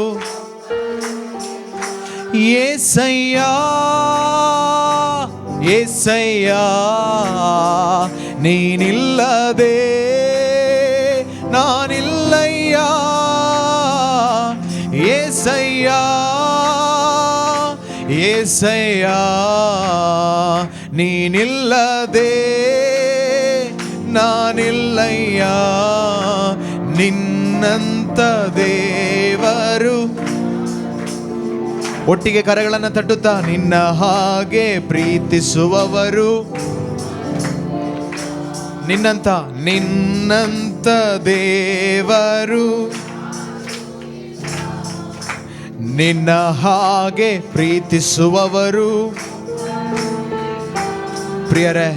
యేసయ్య యేసయ్య ನೀನಿಲ್ಲದೆ ನಾನಿಲ್ಲಯ್ಯ. యేసయ్య యేసయ్య ನೀನಿಲ್ಲದೆ ನಾನಿಲ್ಲಯ್ಯ. ನಿನ್ನಂತ ದೇವರು. ಒಟ್ಟಿಗೆ ಕರಗಳನ್ನು ತಟ್ಟುತ್ತಾ, ನಿನ್ನ ಹಾಗೆ ಪ್ರೀತಿಸುವವರು. ನಿನ್ನಂತ ದೇವರು. ನಿನ್ನ ಹಾಗೆ ಪ್ರೀತಿಸುವವರು. ಪ್ರಿಯರೇ,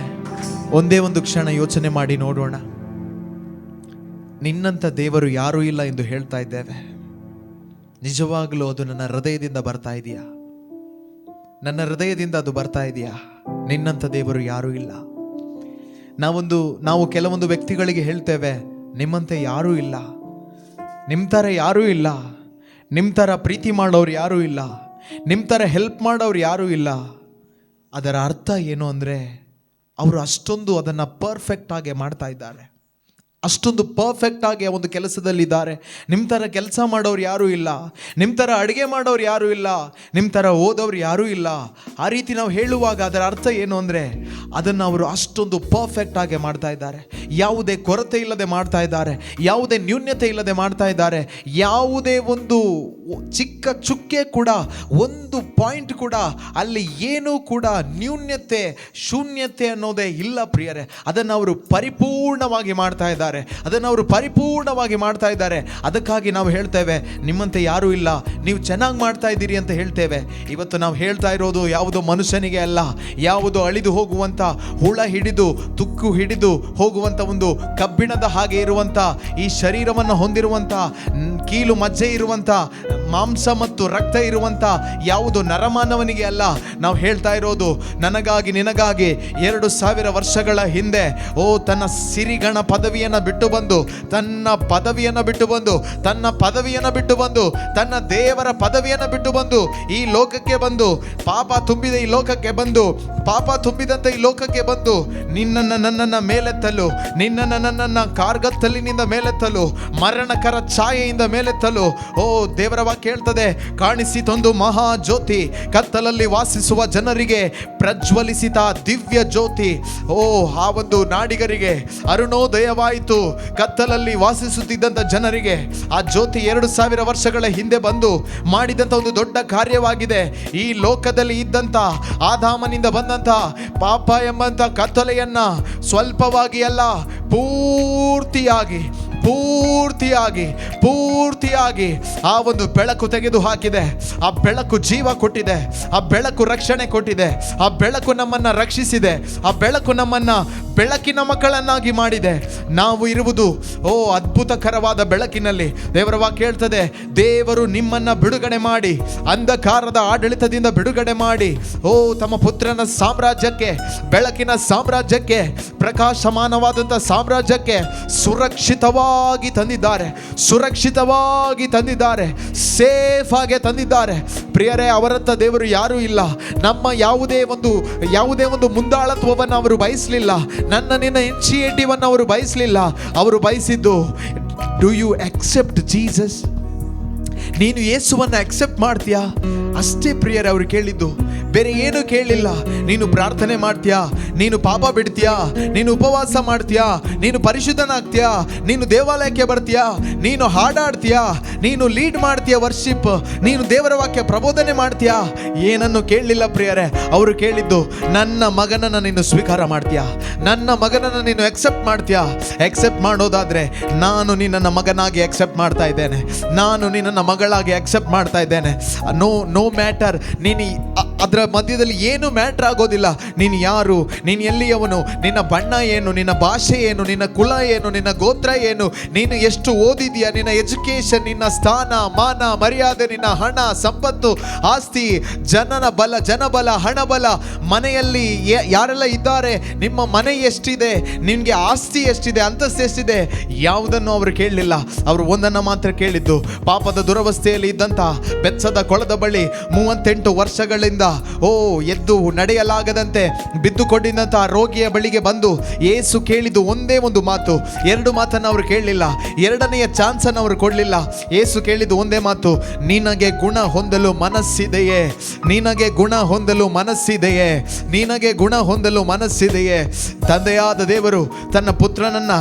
ಒಂದೇ ಒಂದು ಕ್ಷಣ ಯೋಚನೆ ಮಾಡಿ ನೋಡೋಣ. ನಿನ್ನಂತ ದೇವರು ಯಾರೂ ಇಲ್ಲ ಎಂದು ಹೇಳ್ತಾ ಇದ್ದೇವೆ. ನಿಜವಾಗಲೂ ಅದು ನನ್ನ ಹೃದಯದಿಂದ ಬರ್ತಾ ಇದೆಯಾ? ನನ್ನ ಹೃದಯದಿಂದ ಅದು ಬರ್ತಾ ಇದೆಯಾ? ನಿನ್ನಂಥ ದೇವರು ಯಾರೂ ಇಲ್ಲ. ನಾವು ಕೆಲವೊಂದು ವ್ಯಕ್ತಿಗಳಿಗೆ ಹೇಳ್ತೇವೆ, ನಿಮ್ಮಂತೆ ಯಾರೂ ಇಲ್ಲ, ನಿಮ್ಮ ಥರ ಯಾರೂ ಇಲ್ಲ, ನಿಮ್ಮ ಥರ ಪ್ರೀತಿ ಮಾಡೋರು ಯಾರೂ ಇಲ್ಲ, ನಿಮ್ಮ ಥರ ಹೆಲ್ಪ್ ಮಾಡೋರು ಯಾರೂ ಇಲ್ಲ. ಅದರ ಅರ್ಥ ಏನು ಅಂದರೆ, ಅವರು ಅಷ್ಟೊಂದು ಅದನ್ನು ಪರ್ಫೆಕ್ಟಾಗಿ ಮಾಡ್ತಾ ಇದ್ದಾರೆ, ಅಷ್ಟೊಂದು ಪರ್ಫೆಕ್ಟ್ ಆಗಿ ಒಂದು ಕೆಲಸದಲ್ಲಿದ್ದಾರೆ. ನಿಮ್ಮ ಥರ ಕೆಲಸ ಮಾಡೋರು ಯಾರೂ ಇಲ್ಲ, ನಿಮ್ಮ ಥರ ಅಡುಗೆ ಮಾಡೋರು ಯಾರೂ ಇಲ್ಲ, ನಿಮ್ಮ ಥರ ಓದೋರು ಯಾರೂ ಇಲ್ಲ. ಆ ರೀತಿ ನಾವು ಹೇಳುವಾಗ ಅದರ ಅರ್ಥ ಏನು ಅಂದರೆ, ಅದನ್ನು ಅವರು ಅಷ್ಟೊಂದು ಪರ್ಫೆಕ್ಟ್ ಆಗಿ ಮಾಡ್ತಾ ಇದ್ದಾರೆ, ಯಾವುದೇ ಕೊರತೆ ಇಲ್ಲದೆ ಮಾಡ್ತಾ ಇದ್ದಾರೆ, ಯಾವುದೇ ನ್ಯೂನ್ಯತೆ ಇಲ್ಲದೆ ಮಾಡ್ತಾ ಇದ್ದಾರೆ. ಯಾವುದೇ ಒಂದು ಚಿಕ್ಕ ಚುಕ್ಕೆ ಕೂಡ, ಒಂದು ಪಾಯಿಂಟ್ ಕೂಡ ಅಲ್ಲಿ ಏನೂ ಕೂಡ ನ್ಯೂನ್ಯತೆ ಶೂನ್ಯತೆ ಅನ್ನೋದೇ ಇಲ್ಲ ಪ್ರಿಯರೇ. ಅದನ್ನು ಅವರು ಪರಿಪೂರ್ಣವಾಗಿ ಮಾಡ್ತಾ ಇದ್ದಾರೆ, ಅದನ್ನು ಅವರು ಪರಿಪೂರ್ಣವಾಗಿ ಮಾಡ್ತಾ ಇದ್ದಾರೆ. ಅದಕ್ಕಾಗಿ ನಾವು ಹೇಳ್ತೇವೆ, ನಿಮ್ಮಂತೆ ಯಾರೂ ಇಲ್ಲ, ನೀವು ಚೆನ್ನಾಗಿ ಮಾಡ್ತಾ ಇದ್ದೀರಿ ಅಂತ ಹೇಳ್ತೇವೆ. ಇವತ್ತು ನಾವು ಹೇಳ್ತಾ ಇರೋದು ಯಾವುದೋ ಮನುಷ್ಯನಿಗೆ ಅಲ್ಲ, ಯಾವುದೋ ಅಳಿದು ಹೋಗುವಂಥ ಹುಳ ಹಿಡಿದು ತುಕ್ಕು ಹಿಡಿದು ಹೋಗುವಂಥ ಒಂದು ಕಬ್ಬಿಣದ ಹಾಗೆ ಇರುವಂಥ ಈ ಶರೀರವನ್ನು ಹೊಂದಿರುವಂಥ ಕೀಲು ಮಜ್ಜೆ ಇರುವಂಥ ಮಾಂಸ ಮತ್ತು ರಕ್ತ ಇರುವಂತ ಯಾವುದು ನರಮಾನವನಿಗೆ ಅಲ್ಲ. ನಾವು ಹೇಳ್ತಾ ಇರೋದು ನನಗಾಗಿ ನಿನಗಾಗಿ 2000 ವರ್ಷಗಳ ಹಿಂದೆ ತನ್ನ ಸಿರಿಗಣ ಪದವಿಯನ್ನು ಬಿಟ್ಟು ಬಂದು ತನ್ನ ಪದವಿಯನ್ನು ಬಿಟ್ಟು ಬಂದು ತನ್ನ ದೇವರ ಪದವಿಯನ್ನು ಬಿಟ್ಟು ಬಂದು ಈ ಲೋಕಕ್ಕೆ ಬಂದು ಪಾಪ ತುಂಬಿದ ಈ ಲೋಕಕ್ಕೆ ಬಂದು ಪಾಪ ತುಂಬಿದಂತ ಈ ಲೋಕಕ್ಕೆ ಬಂದು ನಿನ್ನನ್ನು ನನ್ನನ್ನು ಮೇಲೆತ್ತಲು, ನಿನ್ನನ್ನು ನನ್ನನ್ನು ಕಾರ್ಗತ್ತಲಿನಿಂದ ಮೇಲೆತ್ತಲು, ಮರಣಕರ ಛಾಯೆಯಿಂದ ಮೇಲೆತ್ತಲು ದೇವರ ವಾಕ್ಯ ಹೇಳ್ತದೆ, ಕಾಣಿಸಿತೊಂದು ಮಹಾ ಜ್ಯೋತಿ, ಕತ್ತಲಲ್ಲಿ ವಾಸಿಸುವ ಜನರಿಗೆ ಪ್ರಜ್ವಲಿಸಿದ ದಿವ್ಯ ಜ್ಯೋತಿ. ಆ ಒಂದು ನಾಡಿಗರಿಗೆ ಅರುಣೋದಯವಾಯಿತು. ಕತ್ತಲಲ್ಲಿ ವಾಸಿಸುತ್ತಿದ್ದಂಥ ಜನರಿಗೆ ಆ ಜ್ಯೋತಿ 2000 ವರ್ಷಗಳ ಹಿಂದೆ ಬಂದು ಮಾಡಿದಂಥ ಒಂದು ದೊಡ್ಡ ಕಾರ್ಯವಾಗಿದೆ. ಈ ಲೋಕದಲ್ಲಿ ಇದ್ದಂಥ ಆದಾಮನಿಂದ ಬಂದಂಥ ಪಾಪ ಎಂಬಂಥ ಕತ್ತಲೆಯನ್ನ ಸ್ವಲ್ಪವಾಗಿ ಅಲ್ಲ, ಪೂರ್ತಿಯಾಗಿ ಆ ಒಂದು ಬೆಳಕು ತೆಗೆದು ಹಾಕಿದೆ. ಆ ಬೆಳಕು ಜೀವ ಕೊಟ್ಟಿದೆ, ಆ ಬೆಳಕು ರಕ್ಷಣೆ ಕೊಟ್ಟಿದೆ, ಆ ಬೆಳಕು ನಮ್ಮನ್ನ ರಕ್ಷಿಸಿದೆ, ಆ ಬೆಳಕು ನಮ್ಮನ್ನ ಬೆಳಕಿನ ಮಕ್ಕಳನ್ನಾಗಿ ಮಾಡಿದೆ. ನಾವು ಇರುವುದು ಅದ್ಭುತಕರವಾದ ಬೆಳಕಿನಲ್ಲಿ. ದೇವರ ವಾಕ್ಯ ಹೇಳ್ತದೆ, ದೇವರು ನಿಮ್ಮನ್ನ ಬಿಡುಗಡೆ ಮಾಡಿ, ಅಂಧಕಾರದ ಆಡಳಿತದಿಂದ ಬಿಡುಗಡೆ ಮಾಡಿ ತಮ್ಮ ಪುತ್ರನ ಸಾಮ್ರಾಜ್ಯಕ್ಕೆ, ಬೆಳಕಿನ ಸಾಮ್ರಾಜ್ಯಕ್ಕೆ, ಪ್ರಕಾಶಮಾನವಾದಂಥ ಸಾಮ್ರಾಜ್ಯಕ್ಕೆ ಸುರಕ್ಷಿತವಾಗಿ ತಂದಿದ್ದಾರೆ, ಸೇಫ್ ಆಗಿ ತಂದಿದ್ದಾರೆ. ಪ್ರಿಯರೇ, ಅವರಂತ ದೇವರು ಯಾರೂ ಇಲ್ಲ. ನಮ್ಮ ಯಾವುದೇ ಒಂದು ಮುಂದಾಳತ್ವವನ್ನು ಅವರು ಬಯಸಲಿಲ್ಲ. ನನ್ನ ನಿನ್ನ ಇನಿಷಿಯೇಟಿವ್ ಅನ್ನು ಅವರು ಬಯಸಲಿಲ್ಲ. ಅವರು ಬಯಸಿದ್ದು, ಡು ಯು ಅಕ್ಸೆಪ್ಟ್ ಜೀಸಸ್? ನೀನು ಯೇಸುವನ್ನು ಅಕ್ಸೆಪ್ಟ್ ಮಾಡ್ತೀಯಾ? ಅಷ್ಟೇ ಪ್ರಿಯರೇ ಅವರು ಕೇಳಿದ್ದು, ಬೇರೆ ಏನು ಕೇಳಲಿಲ್ಲ. ನೀನು ಪ್ರಾರ್ಥನೆ ಮಾಡ್ತೀಯಾ, ನೀನು ಪಾಪ ಬಿಡ್ತೀಯಾ, ನೀನು ಉಪವಾಸ ಮಾಡ್ತೀಯಾ, ನೀನು ಪರಿಶುದ್ಧನಾಗ್ತೀಯಾ, ನೀನು ದೇವಾಲಯಕ್ಕೆ ಬರ್ತೀಯಾ, ನೀನು ಹಾಡಾಡ್ತೀಯಾ, ನೀನು ಲೀಡ್ ಮಾಡ್ತೀಯಾ ವರ್ಶಿಪ್, ನೀನು ದೇವರ ವಾಕ್ಯ ಪ್ರಬೋಧನೆ ಮಾಡ್ತೀಯಾ, ಏನನ್ನು ಕೇಳಲಿಲ್ಲ ಪ್ರಿಯರೇ. ಅವರು ಕೇಳಿದ್ದು, ನನ್ನ ಮಗನನ್ನು ನೀನು ಸ್ವೀಕಾರ ಮಾಡ್ತೀಯಾ, ನನ್ನ ಮಗನನ್ನು ನೀನು ಎಕ್ಸೆಪ್ಟ್ ಮಾಡ್ತೀಯಾ? ಎಕ್ಸೆಪ್ಟ್ ಮಾಡೋದಾದ್ರೆ ನಾನು ನಿನ್ನನ್ನು ಮಗನಾಗಿ ಎಕ್ಸೆಪ್ಟ್ ಮಾಡ್ತಾ ಇದ್ದೇನೆ, ನಾನು ನಿನ್ನನ್ನು ಮಗಳಾಗಿ ಎಕ್ಸೆಪ್ಟ್ ಮಾಡ್ತಾ ಇದ್ದೇನೆ. ನೋ ಮ್ಯಾಟರ್, ನೀನು ಅದರ ಮಧ್ಯದಲ್ಲಿ ಏನು ಮ್ಯಾಟ್ರ್ ಆಗೋದಿಲ್ಲ. ನೀನು ಯಾರು, ನೀನು ಎಲ್ಲಿಯವನು, ನಿನ್ನ ಬಣ್ಣ ಏನು, ನಿನ್ನ ಭಾಷೆ ಏನು, ನಿನ್ನ ಕುಲ ಏನು, ನಿನ್ನ ಗೋತ್ರ ಏನು, ನೀನು ಎಷ್ಟು ಓದಿದೆಯಾ, ನಿನ್ನ ಎಜುಕೇಶನ್, ನಿನ್ನ ಸ್ಥಾನ ಮಾನ ಮರ್ಯಾದೆ, ನಿನ್ನ ಹಣ ಸಂಪತ್ತು ಆಸ್ತಿ, ಜನಬಲ ಹಣಬಲ, ಮನೆಯಲ್ಲಿ ಯಾರೆಲ್ಲ ಇದ್ದಾರೆ, ನಿಮ್ಮ ಮನೆ ಎಷ್ಟಿದೆ, ನಿನಗೆ ಆಸ್ತಿ ಎಷ್ಟಿದೆ, ಅಂತಸ್ತು ಎಷ್ಟಿದೆ, ಯಾವುದನ್ನು ಅವರು ಕೇಳಲಿಲ್ಲ. ಅವರು ಒಂದನ್ನು ಮಾತ್ರ ಕೇಳಿದ್ದು, ಪಾಪದ ದುರವಸ್ಥೆಯಲ್ಲಿ ಇದ್ದಂಥ ಬೆತ್ಸದ ಕೊಳದ ಬಳಿ 38 ವರ್ಷಗಳಿಂದ ಎದ್ದು ನಡೆಯಲಾಗದಂತೆ ಬಿದ್ದುಕೊಂಡಿದ್ದಂಥ ರೋಗಿಯ ಬಳಿಗೆ ಬಂದು ಯೇಸು ಕೇಳಿದ್ದು ಒಂದೇ ಒಂದು ಮಾತು. 2 ಮಾತನ್ನು ಅವರು ಕೇಳಲಿಲ್ಲ, 2ನೆಯ ಚಾನ್ಸ್ ಅನ್ನು ಅವರು ಕೊಡಲಿಲ್ಲ. ಯೇಸು ಕೇಳಿದ್ದು ಒಂದೇ ಮಾತು, ನಿನಗೆ ಗುಣ ಹೊಂದಲು ಮನಸ್ಸಿದೆಯೇ, ನಿನಗೆ ಗುಣ ಹೊಂದಲು ಮನಸ್ಸಿದೆಯೇ, ನಿನಗೆ ಗುಣ ಹೊಂದಲು ಮನಸ್ಸಿದೆಯೇ. ತಂದೆಯಾದ ದೇವರು ತನ್ನ ಪುತ್ರನನ್ನ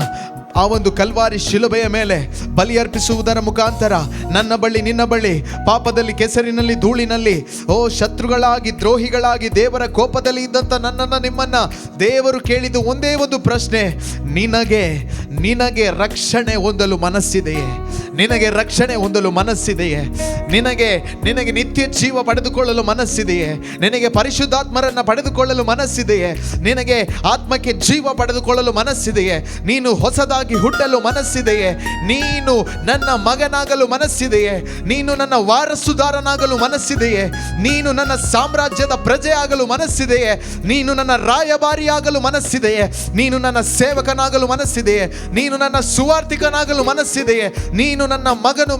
ಆ ಒಂದು ಕಲ್ವಾರಿ ಶಿಲುಬೆಯ ಮೇಲೆ ಬಲಿಯರ್ಪಿಸುವುದರ ಮುಖಾಂತರ ನನ್ನ ಬಳಿ ನಿನ್ನ ಬಳಿ ಪಾಪದಲ್ಲಿ ಕೆಸರಿನಲ್ಲಿ ಧೂಳಿನಲ್ಲಿ ಶತ್ರುಗಳಾಗಿ ದ್ರೋಹಿಗಳಾಗಿ ದೇವರ ಕೋಪದಲ್ಲಿ ಇದ್ದಂಥ ನನ್ನನ್ನು ನಿಮ್ಮನ್ನ ದೇವರು ಕೇಳಿದ್ದು ಒಂದೇ ಒಂದು ಪ್ರಶ್ನೆ, ನಿನಗೆ ರಕ್ಷಣೆ ಹೊಂದಲು ಮನಸ್ಸಿದೆಯೇ, ನಿನಗೆ ರಕ್ಷಣೆ ಹೊಂದಲು ಮನಸ್ಸಿದೆಯೇ, ನಿನಗೆ ನಿತ್ಯ ಜೀವ ಪಡೆದುಕೊಳ್ಳಲು ಮನಸ್ಸಿದೆಯೇ, ನಿನಗೆ ಪರಿಶುದ್ಧಾತ್ಮರನ್ನು ಪಡೆದುಕೊಳ್ಳಲು ಮನಸ್ಸಿದೆಯೇ, ನಿನಗೆ ಆತ್ಮಕ್ಕೆ ಜೀವ ಪಡೆದುಕೊಳ್ಳಲು ಮನಸ್ಸಿದೆಯೇ, ನೀನು ಹೊಸದಾಗಿ ಹುಟ್ಟಲು ಮನಸ್ಸಿದೆಯೇ, ನೀನು ನನ್ನ ಮಗನಾಗಲು ಮನಸ್ಸಿದೆಯೇ, ನೀನು ನನ್ನ ವಾರಸುದಾರನಾಗಲು ಮನಸ್ಸಿದೆಯೇ, ನೀನು ನನ್ನ ಸಾಮ್ರಾಜ್ಯದ ಪ್ರಜೆ ಆಗಲು ಮನಸ್ಸಿದೆಯೇ, ನೀನು ನನ್ನ ರಾಯಭಾರಿಯಾಗಲು ಮನಸ್ಸಿದೆಯೇ, ನೀನು ನನ್ನ ಸೇವಕನಾಗಲು ಮನಸ್ಸಿದೆಯೇ, ನೀನು ನನ್ನ ಸುವಾರ್ತಿಕನಾಗಲು ಮನಸ್ಸಿದೆಯೇ, ನೀನು ನನ್ನ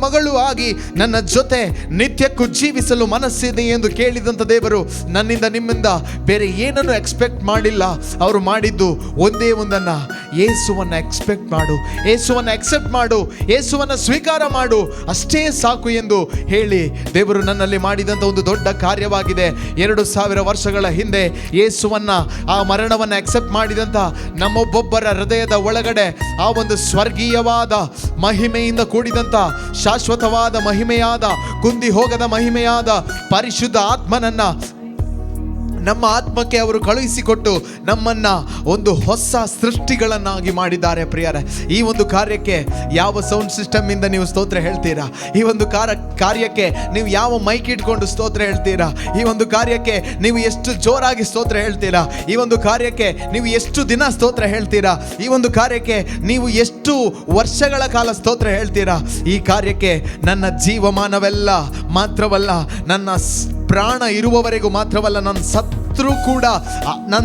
ಮಗಳು ಆಗಿ ನನ್ನ ಜೊತೆ ನಿತ್ಯಕ್ಕೂ ಜೀವಿಸಲು ಮನಸ್ಸಿದೆಯೇ ಎಂದು ಕೇಳಿದಂಥ ದೇವರು ನನ್ನಿಂದ ನಿಮ್ಮಿಂದ ಬೇರೆ ಏನನ್ನು ಎಕ್ಸ್ಪೆಕ್ಟ್ ಮಾಡಿಲ್ಲ. ಅವರು ಮಾಡಿದ್ದು ಒಂದೇ ಒಂದನ್ನ, ಯೇಸುವನ್ನು ಎಕ್ಸ್ಪೆಕ್ಟ್ ಮಾಡು, ಯೇಸುವನ್ನು ಅಕ್ಸೆಪ್ಟ್ ಮಾಡು, ಯೇಸುವನ್ನು ಸ್ವೀಕಾರ ಮಾಡು, ಅಷ್ಟೇ ಸಾಕು ಎಂದು ಹೇಳಿ ದೇವರು ನನ್ನಲ್ಲಿ ಮಾಡಿದಂಥ ಒಂದು ದೊಡ್ಡ ಕಾರ್ಯವಾಗಿದೆ. 2000 ವರ್ಷಗಳ ಹಿಂದೆ ಯೇಸುವನ್ನ, ಆ ಮರಣವನ್ನು ಅಕ್ಸೆಪ್ಟ್ ಮಾಡಿದಂಥ ನಮ್ಮೊಬ್ಬೊಬ್ಬರ ಹೃದಯದ ಒಳಗಡೆ ಆ ಒಂದು ಸ್ವರ್ಗೀಯವಾದ ಮಹಿಮೆಯಿಂದ ಕೂಡಿದಂಥ ಶಾಶ್ವತವಾದ ಮಹಿಮೆಯಾದ ಕುಂದಿ ಹೋಗದ ಮಹಿಮೆಯಾದ ಪರಿಶುದ್ಧ ಆತ್ಮನನ್ನ ನಮ್ಮ ಆತ್ಮಕ್ಕೆ ಅವರು ಕಳುಹಿಸಿಕೊಟ್ಟು ನಮ್ಮನ್ನ ಒಂದು ಹೊಸ ಸೃಷ್ಟಿಗಳನ್ನಾಗಿ ಮಾಡಿದ್ದಾರೆ ಪ್ರಿಯರೇ. ಈ ಒಂದು ಕಾರ್ಯಕ್ಕೆ ಯಾವ ಸೌಂಡ್ ಸಿಸ್ಟಮ್ ಇಂದ ನೀವು ಸ್ತೋತ್ರ ಹೇಳ್ತೀರಾ? ಈ ಒಂದು ಕಾರ್ಯಕ್ಕೆ ನೀವು ಯಾವ ಮೈಕ್ ಇಟ್ಕೊಂಡು ಸ್ತೋತ್ರ ಹೇಳ್ತೀರಾ? ಈ ಒಂದು ಕಾರ್ಯಕ್ಕೆ ನೀವು ಎಷ್ಟು ಜೋರಾಗಿ ಸ್ತೋತ್ರ ಹೇಳ್ತೀರಾ? ಈ ಒಂದು ಕಾರ್ಯಕ್ಕೆ ನೀವು ಎಷ್ಟು ದಿನ ಸ್ತೋತ್ರ ಹೇಳ್ತೀರಾ? ಈ ಒಂದು ಕಾರ್ಯಕ್ಕೆ ನೀವು ಎಷ್ಟು ವರ್ಷಗಳ ಕಾಲ ಸ್ತೋತ್ರ ಹೇಳ್ತೀರಾ? ಈ ಕಾರ್ಯಕ್ಕೆ ನನ್ನ ಜೀವಮಾನವೆಲ್ಲ ಮಾತ್ರವಲ್ಲ, ನನ್ನ ಪ್ರಾಣ ಇರುವವರೆಗೂ ಮಾತ್ರವಲ್ಲ, ನನ್ನ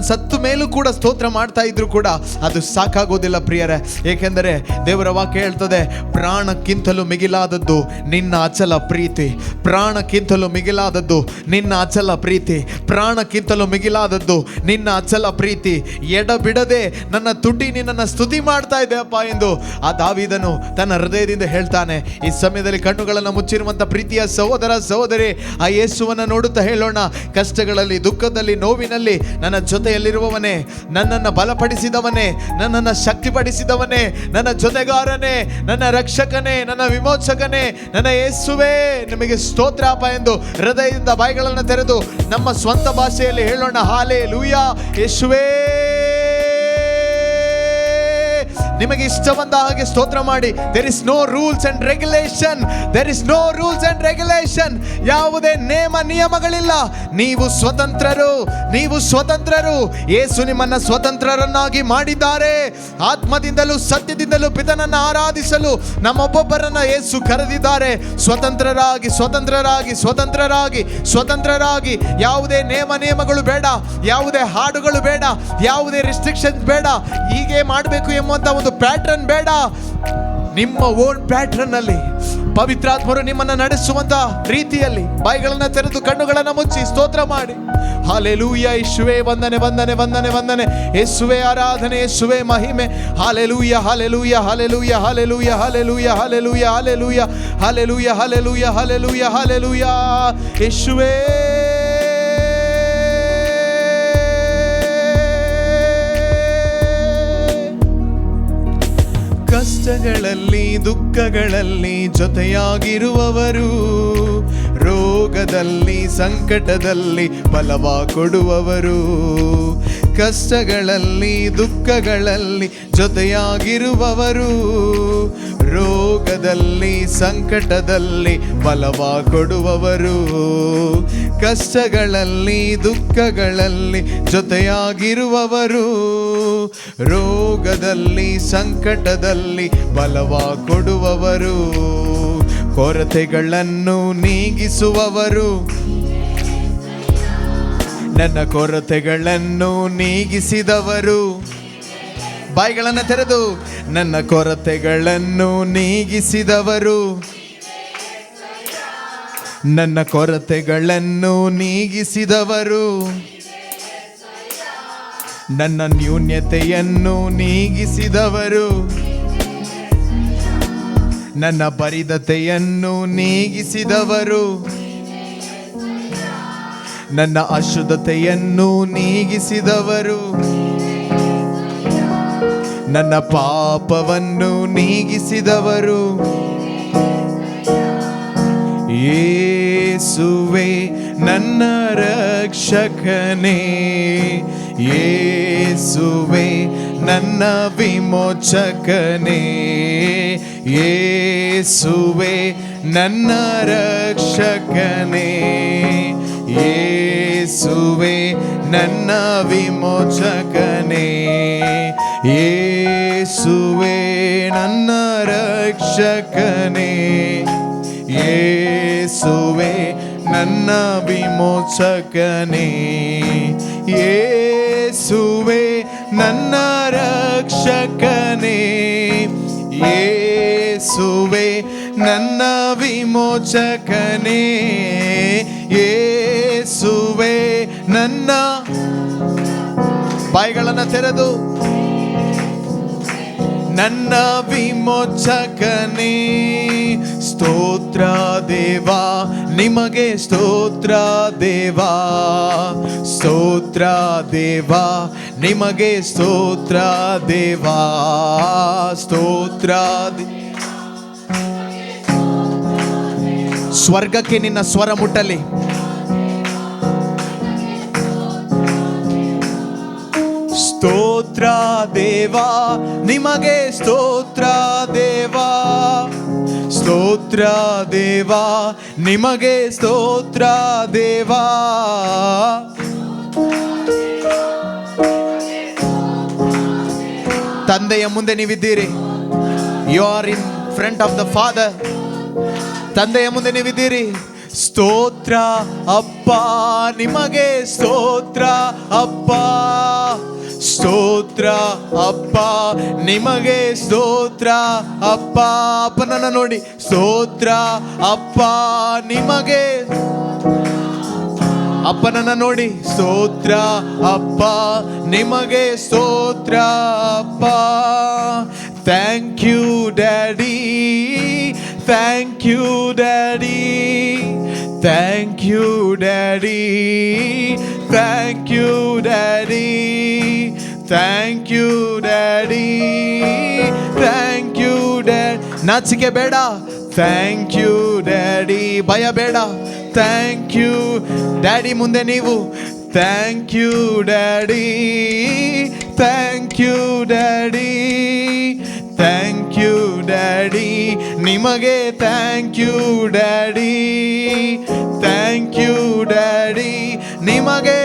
ಸತ್ತು ಮೇಲೂ ಕೂಡ ಸ್ತೋತ್ರ ಮಾಡ್ತಾ ಇದ್ರು ಕೂಡ ಅದು ಸಾಕಾಗೋದಿಲ್ಲ ಪ್ರಿಯರೇ. ಏಕೆಂದರೆ ದೇವರ ವಾಕ್ಯ ಹೇಳ್ತದೆ, ಪ್ರಾಣಕ್ಕಿಂತಲೂ ಮಿಗಿಲಾದದ್ದು ನಿನ್ನ ಅಚಲ ಪ್ರೀತಿ. ಪ್ರಾಣಕ್ಕಿಂತಲೂ ಮಿಗಿಲಾದದ್ದು ನಿನ್ನ ಅಚಲ ಪ್ರೀತಿ. ಪ್ರಾಣಕ್ಕಿಂತಲೂ ಮಿಗಿಲಾದದ್ದು ನಿನ್ನ ಅಚಲ ಪ್ರೀತಿ. ಎಡಬಿಡದೆ ನನ್ನ ತುಟಿ ನಿನ್ನನ್ನು ಸ್ತುತಿ ಮಾಡ್ತಾ ಇದೆಯಪ್ಪ ಎಂದು ಆ ದಾವೀದನು ತನ್ನ ಹೃದಯದಿಂದ ಹೇಳ್ತಾನೆ. ಈ ಸಮಯದಲ್ಲಿ ಕಣ್ಣುಗಳನ್ನು ಮುಚ್ಚಿರುವಂಥ ಪ್ರೀತಿಯ ಸಹೋದರ ಸಹೋದರಿ, ಆ ಯೇಸುವನ್ನು ನೋಡುತ್ತಾ ಹೇಳೋಣ, ಕಷ್ಟಗಳಲ್ಲಿ, ದುಃಖದಲ್ಲಿ, ನೋವಿನಲ್ಲಿ ನನ್ನ ಜೊತೆಯಲ್ಲಿರುವವನೇ, ನನ್ನನ್ನು ಬಲಪಡಿಸಿದವನೇ, ನನ್ನನ್ನು ಶಕ್ತಿಪಡಿಸಿದವನೇ, ನನ್ನ ಜೊತೆಗಾರನೇ, ನನ್ನ ರಕ್ಷಕನೇ, ನನ್ನ ವಿಮೋಚಕನೇ, ನನ್ನ ಯೇಸುವೇ, ನಿಮಗೆ ಸ್ತೋತ್ರಪ್ಪ ಎಂದು ಹೃದಯದಿಂದ ಬಾಯಿಗಳನ್ನು ತೆರೆದು ನಮ್ಮ ಸ್ವಂತ ಭಾಷೆಯಲ್ಲಿ ಹೇಳೋಣ. ಹಾಲೆಲೂಯಾ, ಯೇಸುವೇ. ನಿಮಗೆ ಇಷ್ಟ ಬಂದ ಹಾಗೆ ಸ್ತೋತ್ರ ಮಾಡಿ. There is no rules and regulation. There is no rules and regulation. ಯಾವುದೇ ನಿಯಮಗಳಿಲ್ಲ. ನೀವು ಸ್ವತಂತ್ರರು, ನೀವು ಸ್ವತಂತ್ರರು. ಯೇಸು ನಿಮ್ಮನ್ನ ಸ್ವತಂತ್ರರನ್ನಾಗಿ ಮಾಡಿದ್ದಾರೆ. ಆತ್ಮದಿಂದಲೂ ಸತ್ಯದಿಂದಲೂ ಪಿತನನ್ನು ಆರಾಧಿಸಲು ನಮ್ಮೊಬ್ಬೊಬ್ಬರನ್ನ ಯೇಸು ಕರೆದಿದ್ದಾರೆ. ಸ್ವತಂತ್ರರಾಗಿ ಸ್ವತಂತ್ರರಾಗಿ ಸ್ವತಂತ್ರರಾಗಿ ಸ್ವತಂತ್ರರಾಗಿ. ಯಾವುದೇ ನಿಯಮಗಳು ಬೇಡ, ಯಾವುದೇ ಹಾಡುಗಳು ಬೇಡ, ಯಾವುದೇ ರಿಸ್ಟ್ರಿಕ್ಷನ್ಸ್ ಬೇಡ, ಹೀಗೆ ಮಾಡಬೇಕು ಎಂಬುವಂತ ಒಂದು ಪ್ಯಾಟರ್ನ್ ಬೇಡ. ನಿಮ್ಮ ಓನ್ ಪ್ಯಾಟರ್ನ್ ಅಲ್ಲಿ ಪವಿತ್ರಾತ್ಮರು ನಿಮ್ಮನ್ನು ನಡೆಸುವಂತ ರೀತಿಯಲ್ಲಿ ಬಾಯಿಗಳನ್ನು ತೆರೆದು ಕಣ್ಣುಗಳನ್ನು ಮುಚ್ಚಿ ಸ್ತೋತ್ರ ಮಾಡಿ. ಹಾಲೆಲೂಯ, ಯೇಸುವೇ ವಂದನೆ, ವಂದನೆ, ವಂದನೆ, ವಂದನೆ. ಯೇಸುವೇ ಆರಾಧನೆ, ಯೇಸುವೇ ಮಹಿಮೆ. Hallelujah, hallelujah, hallelujah, hallelujah, hallelujah, hallelujah, hallelujah, hallelujah, hallelujah, hallelujah, hallelujah. ಯೇಸುವೇ. ಕಷ್ಟಗಳಲ್ಲಿ, ದುಃಖಗಳಲ್ಲಿ ಜೊತೆಯಾಗಿರುವವರು, ರೋಗದಲ್ಲಿ, ಸಂಕಟದಲ್ಲಿ ಬಲವ ಕೊಡುವವರು. ಕಷ್ಟಗಳಲ್ಲಿ, ದುಃಖಗಳಲ್ಲಿ ಜೊತೆಯಾಗಿರುವವರು, ರೋಗದಲ್ಲಿ, ಸಂಕಟದಲ್ಲಿ ಬಲವ ಕೊಡುವವರು. ಕಷ್ಟಗಳಲ್ಲಿ, ದುಃಖಗಳಲ್ಲಿ ಜೊತೆಯಾಗಿರುವವರು, ರೋಗದಲ್ಲಿ, ಸಂಕಟದಲ್ಲಿ ಬಲವ ಕೊಡುವವರು. ಕೊರತೆಗಳನ್ನು ನೀಗಿಸುವವರು, ನನ್ನ ಕೊರತೆಗಳನ್ನು ನೀಗಿಸಿದವರು. ಬಾಯಿಗಳನ್ನು ತೆರೆದು, ನನ್ನ ಕೊರತೆಗಳನ್ನು ನೀಗಿಸಿದವರು, ನನ್ನ ಕೊರತೆಗಳನ್ನು ನೀಗಿಸಿದವರು, ನನ್ನ ನ್ಯೂನ್ಯತೆಯನ್ನು ನೀಗಿಸಿದವರು, ನನ್ನ ಬರಿದತೆಯನ್ನು ನೀಗಿಸಿದವರು, ನನ್ನ ಅಶುದ್ಧತೆಯನ್ನು ನೀಗಿಸಿದವರು, ನನ್ನ ಪಾಪವನ್ನು ನೀಗಿಸಿದವರು. ಯೇಸುವೇ ನನ್ನ ರಕ್ಷಕನೇ, ಯೇಸುವೇ ನನ್ನ ವಿಮೋಚಕನೇ, ಯೇಸುವೇ ನನ್ನ ರಕ್ಷಕನೇ, ಯೇಸುವೇ ನನ್ನ ವಿಮೋಚಕನೇ, ಯೇಸುವೇ ನನ್ನ ರಕ್ಷಕನೇ, ಯೇಸುವೇ ನನ್ನ ವಿಮೋಚಕನೇ, ಯೇಸುವೇ ನನ್ನ ರಕ್ಷಕನೇ, ಯೇಸುವೇ ನನ್ನ ವಿಮೋಚಕನೇ, ಯೇಸುವೇ ನನ್ನ. ಬಾಯಿಗಳನ್ನು ತೆರೆದು, ನನ್ನ ವಿಮೋಚಕನೇ. ಸ್ತೋತ್ರ ದೇವಾ, ನಿಮಗೆ ಸ್ತೋತ್ರ ದೇವಾ, ಸ್ತೋತ್ರ ದೇವಾ, ನಿಮಗೆ ಸ್ತೋತ್ರ ದೇವಾ, ಸ್ತೋತ್ರ. ಸ್ವರ್ಗಕ್ಕೆ ನಿನ್ನ ಸ್ವರ ಮುಟ್ಟಲಿ. ಸ್ತೋತ್ರ ದೇವಾ, ನಿಮಗೆ ಸ್ತೋತ್ರ ದೇವಾ, ಸ್ತೋತ್ರ ದೇವಾ, ನಿಮಗೆ ಸ್ತೋತ್ರ ದೇವಾ. ತಂದೆಯ ಮುಂದೆ ನೀವಿದ್ದೀರಿ. You are in front of the father. ತಂದೆಯ ಮುಂದೆ ನೀವಿದ್ದೀರಿ. ಸ್ತೋತ್ರ ಅಪ್ಪ, ನಿಮಗೆ ಸ್ತೋತ್ರ ಅಪ್ಪ, ಸ್ತೋತ್ರ ಅಪ್ಪ, ನಿಮಗೆ ಸ್ತೋತ್ರ ಅಪ್ಪ. ಅಪ್ಪನನ್ನ ನೋಡಿ, ಸ್ತೋತ್ರ ಅಪ್ಪ, ನಿಮಗೆ. ಅಪ್ಪನನ್ನ ನೋಡಿ, ಸ್ತೋತ್ರ ಅಪ್ಪ, ನಿಮಗೆ ಸ್ತೋತ್ರ ಅಪ್ಪ. Thank you daddy, thank you daddy, thank you daddy, thank you daddy, thank you daddy, thank you daddy. ನಾಚಿಕೆ ಬೇಡ, ಥ್ಯಾಂಕ್ ಯು ಡ್ಯಾಡಿ. ಭಯ ಬೇಡ, ಥ್ಯಾಂಕ್ ಯು ಡ್ಯಾಡಿ. ಮುಂದೆ ನೀವು, thank you daddy, thank you daddy, thank you daddy, ನಿಮಗೆ thank you daddy, thank you daddy, ನಿಮಗೆ.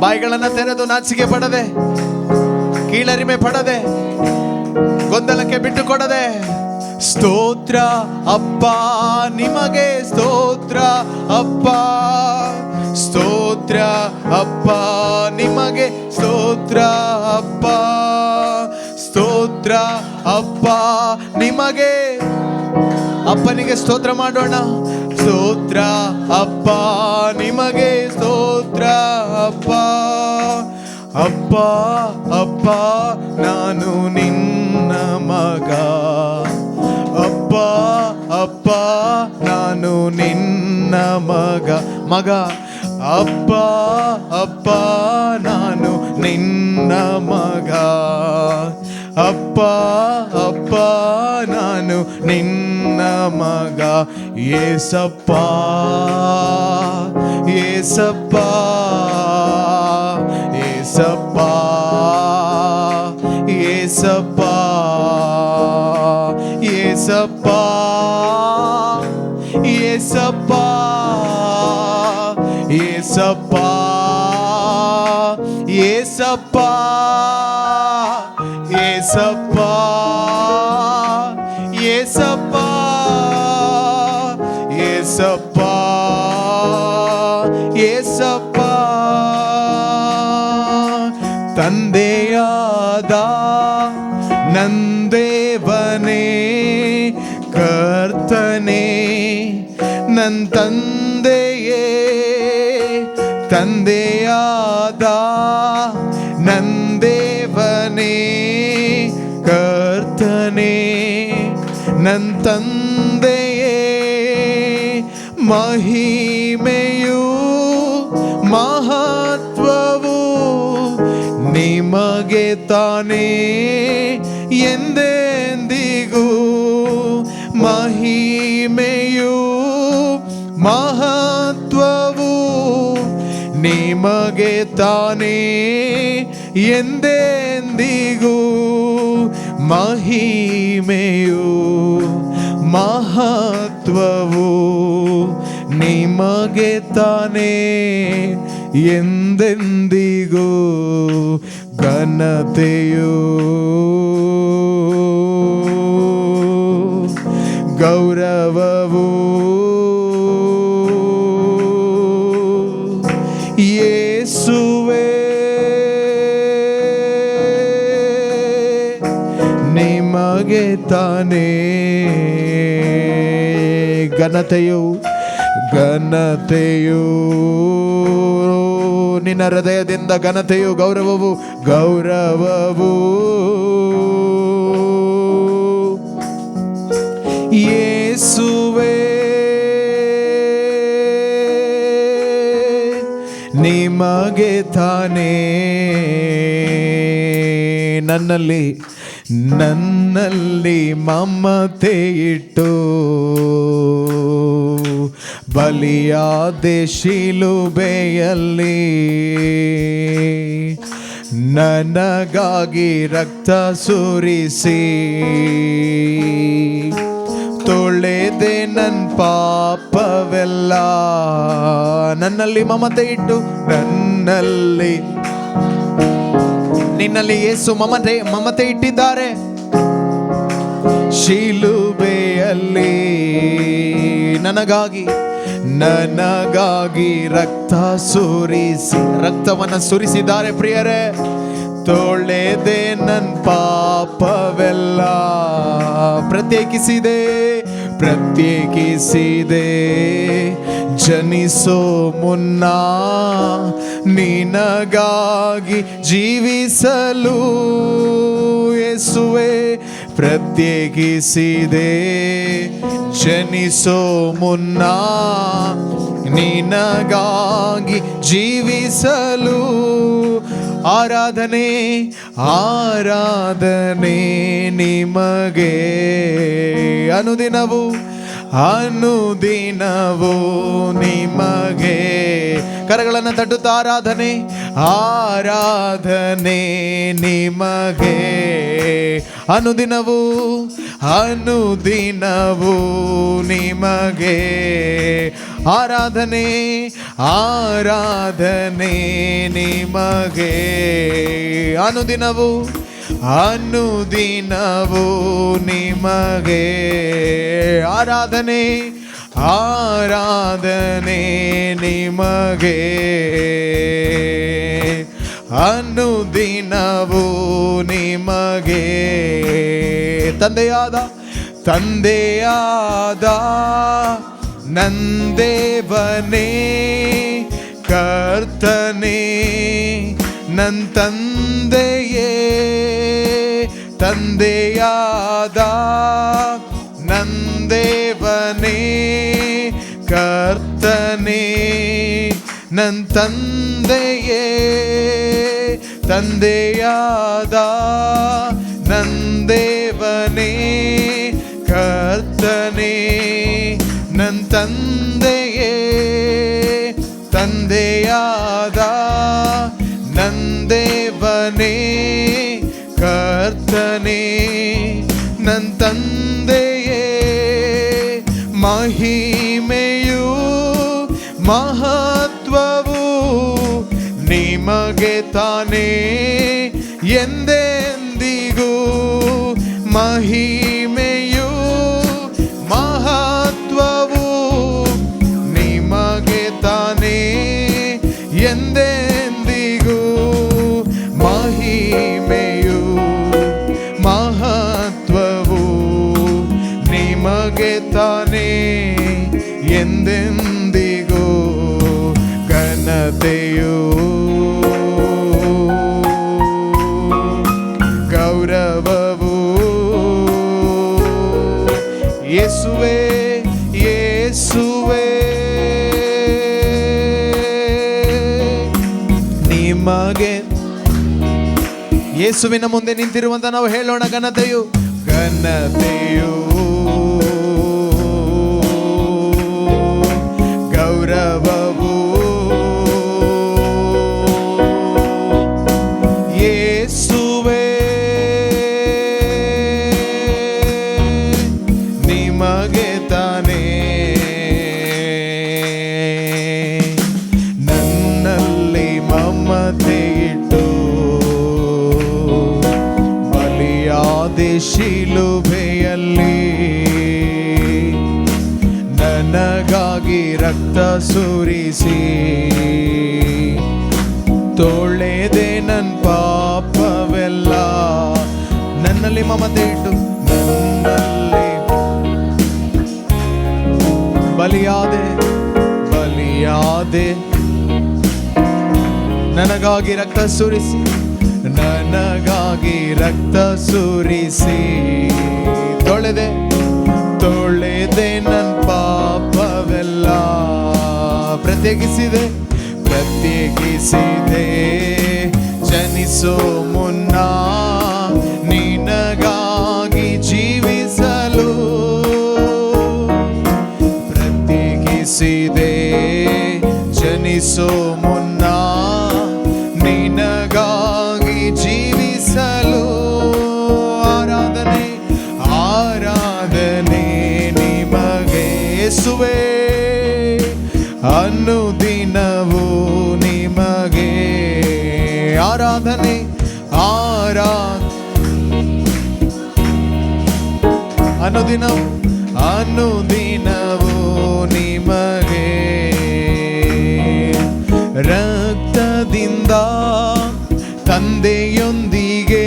ಬಾಯಿಗಳನ್ನು ತೆರೆದು ನಾಚಿಕೆ ಪಡದೆ, ಕೀಳರಿಮೆ ಪಡದೆ, ಗೊಂದಲಕ್ಕೆ ಬಿಟ್ಟು ಕೊಡದೆ, ಸ್ತೋತ್ರ ಅಪ್ಪ, ನಿಮಗೆ ಸ್ತೋತ್ರ ಅಪ್ಪ, ಸ್ತೋತ್ರ ಅಪ್ಪ, ನಿಮಗೆ ಸ್ತೋತ್ರ ಅಪ್ಪ, ಸ್ತೋತ್ರ ಅಪ್ಪ, ನಿಮಗೆ. ಅಪ್ಪನಿಗೆ ಸ್ತೋತ್ರ ಮಾಡೋಣ. ಸ್ತೋತ್ರ ಅಪ್ಪ, ನಿಮಗೆ ಸ್ತೋತ್ರ ಅಪ್ಪ. ಅಪ್ಪ ಅಪ್ಪ, ನಾನು ನಿನ್ನ ಮಗ. ಅಪ್ಪ ಅಪ್ಪ, ನಾನು ನಿನ್ನ ಮಗ. ಮಗ. ಅಪ್ಪ ಅಪ್ಪ, ನಾನು ನಿನ್ನ ಮಗ. ಅಪ್ಪ ಅಪ್ಪ, ನಾನು ನಿನ್ನ ಮಗ. ಏಸಪ್ಪ ಏಸಪ್ಪ ಏಸಪ್ಪ ಏಸಪ್ಪ ಏಸಪ್ಪ ಏಸಪ್ಪ ಏಸಪ್ಪ ಏಸಪ್ಪ ಏಸಪ್ಪ ಏಸಪ್ಪ ಏಸಪ್ಪ ಏಸಪ್ಪ. ತಂದೆಯಾದ ನಂದೇವನೇ, ಕರ್ತನೇ ನನ್ನ ತಂದೆಯೇ. ತಂದೆಯಾದ ನಂದೇವನೇ, ಕರ್ತನೇ ನನ್ನ ತಂದೆಯೇ. ಮಹಿಮೆಯು ಮಹತ್ವವು ನಿಮಗೆ ತಾನೇ ಎಂದೆಂದಿಗೂ. ಮಹಿಮೆಯು ಮಹತ್ವವು ನಿಮಗೆ ತಾನೇ ಎಂದೆಂದಿಗೂ. ಮಹಿಮೆಯು ಮಹತ್ವವು ನಿಮಗೆ ತಾನೇ ಎಂದೆಂದಿಗೂ. ಘನತೆಯು ಗೌರವವು ಯೇಸುವೇ ನಿಮಗೆ ತಾನೇ. ಘನತೆಯು ಘನತೆಯು ನಿನ್ನ ಹೃದಯದಿಂದ ಘನತೆಯು ಗೌರವವು ಗೌರವವು ಯೇಸುವೇ ನಿಮಗೆ ತಾನೇ. ನನ್ನಲ್ಲಿ ನನ್ನಲ್ಲಿ ಮಮತೆ ಇಟ್ಟು ಬಲಿಯಾದೆ ಶಿಲುಬೆಯಲ್ಲಿ. ನನಗಾಗಿ ರಕ್ತ ಸುರಿಸಿ ತೊಳೆದೆ ನನ್ನ ಪಾಪವೆಲ್ಲ. ನನ್ನಲ್ಲಿ ಮಮತೆ ಇಟ್ಟು ನಿನ್ನಲ್ಲಿ ಯೇಸು ಮಮತೆ ಇಟ್ಟಿದ್ದಾರೆ. ಶಿಲುಬೆಯಲ್ಲಿ ನನಗಾಗಿ ರಕ್ತವನ್ನ ಸುರಿಸಿದ್ದಾರೆ ಪ್ರಿಯರೇ. ತೊಳೆದೆ ನನ್ನ ಪಾಪವೆಲ್ಲ. ಪ್ರತ್ಯೇಕಿಸಿದೆ ಜನಿಸೋ ಮುನ್ನ ನಿನಗಾಗಿ ಜೀವಿಸಲು. ಯೇಸುವೆ ಪ್ರತ್ಯೇಕಿಸಿದೆ ಜನಿಸೋ ಮುನ್ನ ನಿನಗಾಗಿ ಜೀವಿಸಲು. ಆರಾಧನೆ ನಿಮಗೆ ಅನುದಿನವೂ ನಿಮಗೆ. ಕರಗಳನ್ನು ತಟ್ಟುತ್ತಾ ಆರಾಧನೆ ನಿಮಗೆ. ಅನುದಿನವೂ ನಿಮಗೆ ಆರಾಧನೆ ನಿಮಗೆ. ಅನುದಿನವೂ ನಿಮಗೆ ಆರಾಧನೆ ನಿಮಗೆ. ಅನುದಿನವೂ ನಿಮಗೆ. ತಂದೆಯಾದ ನಂದೇವನೇ ಕರ್ತನೇ ನನ್ನ ತಂದೆಯೇ. ತಂದೆಯಾದ ನಂದೇವನೇ ಕರ್ತನೇ ನನ್ನ ತಂದೆಯೇ. ತಂದೆಯಾದ ನಂದೇವನೇ ಕರ್ತನೇ ನನ್ನ ತಂದೆಯೇ. ತಂದೆಯಾದ ನಂದೇವನೇ ಕರ್ತನೇ ನನ್ನ ತಂದೆಯೇ. ಮಹಿಮೆಯು ಮಹತ್ವವು ನಿಮಗೆ ತಾನೇ ಎಂದೆಂದಿಗೂ. ಮಹಿಮೆಯು ಮಹತ್ವವು ನಿಮಗೆ ತಾನೇ ಎಂದೆಂದಿಗೂ. ಮಹಿಮೆಯು ಮಹತ್ವವು ನಿಮಗೆ ತಾನೇ ಎಂದೆಂದಿಗೂ. ಘನತೆಯು ಗೌರವವು ಯೇಸುವೇ ನಿಮಗೆ. ಯೇಸುವಿನ ಮುಂದೆ ನಿಂತಿರುವಂತ ನಾವು ಹೇಳೋಣ, ಘನತೆಯು ಗೌರವವು ಯೇಸುವೇ ನಿಮಗೆ ತಾನೇ. ನನ್ನಲ್ಲಿ ಮಮತೆ ಇಟ್ಟು ಬಲಿಯಾದೆ ಶಿಲುಬೆಯಲ್ಲಿ. ನನಗಾಗಿ ರಕ್ತ ಸುರಿಸಿ ತೊಳೆದೆ ನನ್ನ ಪಾಪವೆಲ್ಲ. ನನ್ನಲ್ಲಿ ಮಮತೆ ಇಟ್ಟು ಬಲಿಯಾದೆ ನನಗಾಗಿ ರಕ್ತ ಸುರಿಸಿ ತೊಳೆದೆ ನನ್ನ ಪಾಪವೆಲ್ಲ. ಪ್ರತ್ಯೇಕಿಸಿದೆ ಜನಿಸೋ ಮುನ್ನ ನಿನಗಾಗಿ ಜೀವಿಸಲು. ಪ್ರತ್ಯೇಕಿಸಿದೆ ಜನಿಸೋ ಮುನ್ನ ನಿನಗಾಗಿ ಆರಾಧನೆ ಅನುದಿನವೂ ನಿಮಗೆ ರಕ್ತದಿಂದ ತಂದೆಯೊಂದಿಗೆ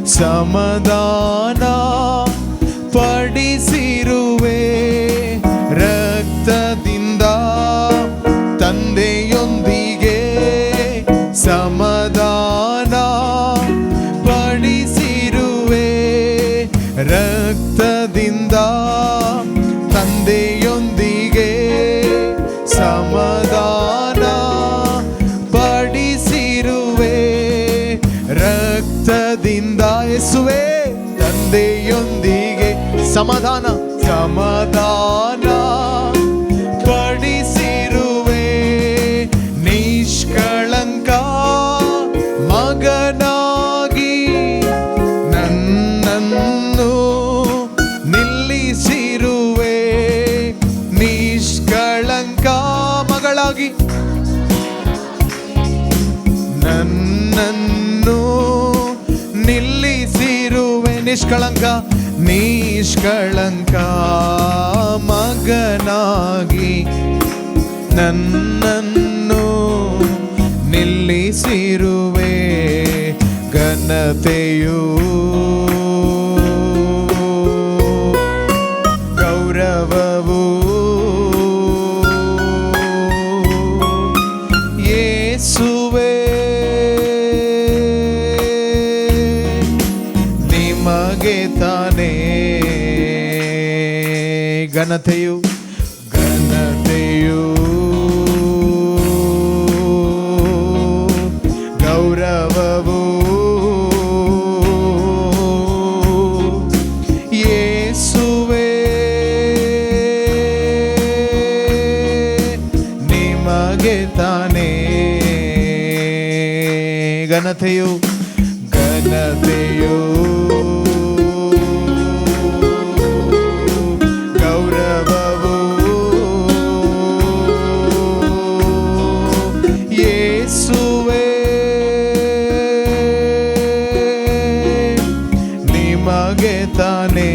ಸಮಾಧಾನ ಪಡಿಸಿರುವೆ. ರಕ್ತದಿಂದ ತಂದೆಯೊಂದಿಗೆ ಸಮಾಧಾನ ಪಡಿಸಿರುವೆ. ರಕ್ತದಿಂದ ತಂದೆಯೊಂದಿಗೆ ಸಮಾಧಾನ ಪಡಿಸಿರುವೆ. ರಕ್ತದಿಂದ ಯೇಸುವೇ ತಂದೆಯೊಂದಿಗೆ ಸಮಾಧಾನ ಪಡಿಸಿರುವೆ. ನಿಷ್ಕಳಂಕ ಮಗನಾಗಿ ನನ್ನನ್ನು ನಿಲ್ಲಿಸಿರುವೆ. ನಿಷ್ಕಳಂಕ ಮಗಳಾಗಿ ನನ್ನನ್ನು ನಿಲ್ಲಿಸಿರುವೆ. ನಿಷ್ಕಳಂಕ ಮಗನಾಗಿ ನನ್ನನ್ನು ನಿಲ್ಲಿಸಿರುವೆ. ಘನತೆಯು ಗೌರವವು ಯೇಸುವೇ ನಿಮಗೆ ತಾನೇ. ಘನತೆಯು ಗೌರವವು ಯೇಸುವೇ ನಿಮಗೆ ತಾನೇ. ಘನತೆಯು ಗೌರವವು ಯೇಸುವೇ ನಿಮಗೆ ತಾನೇ.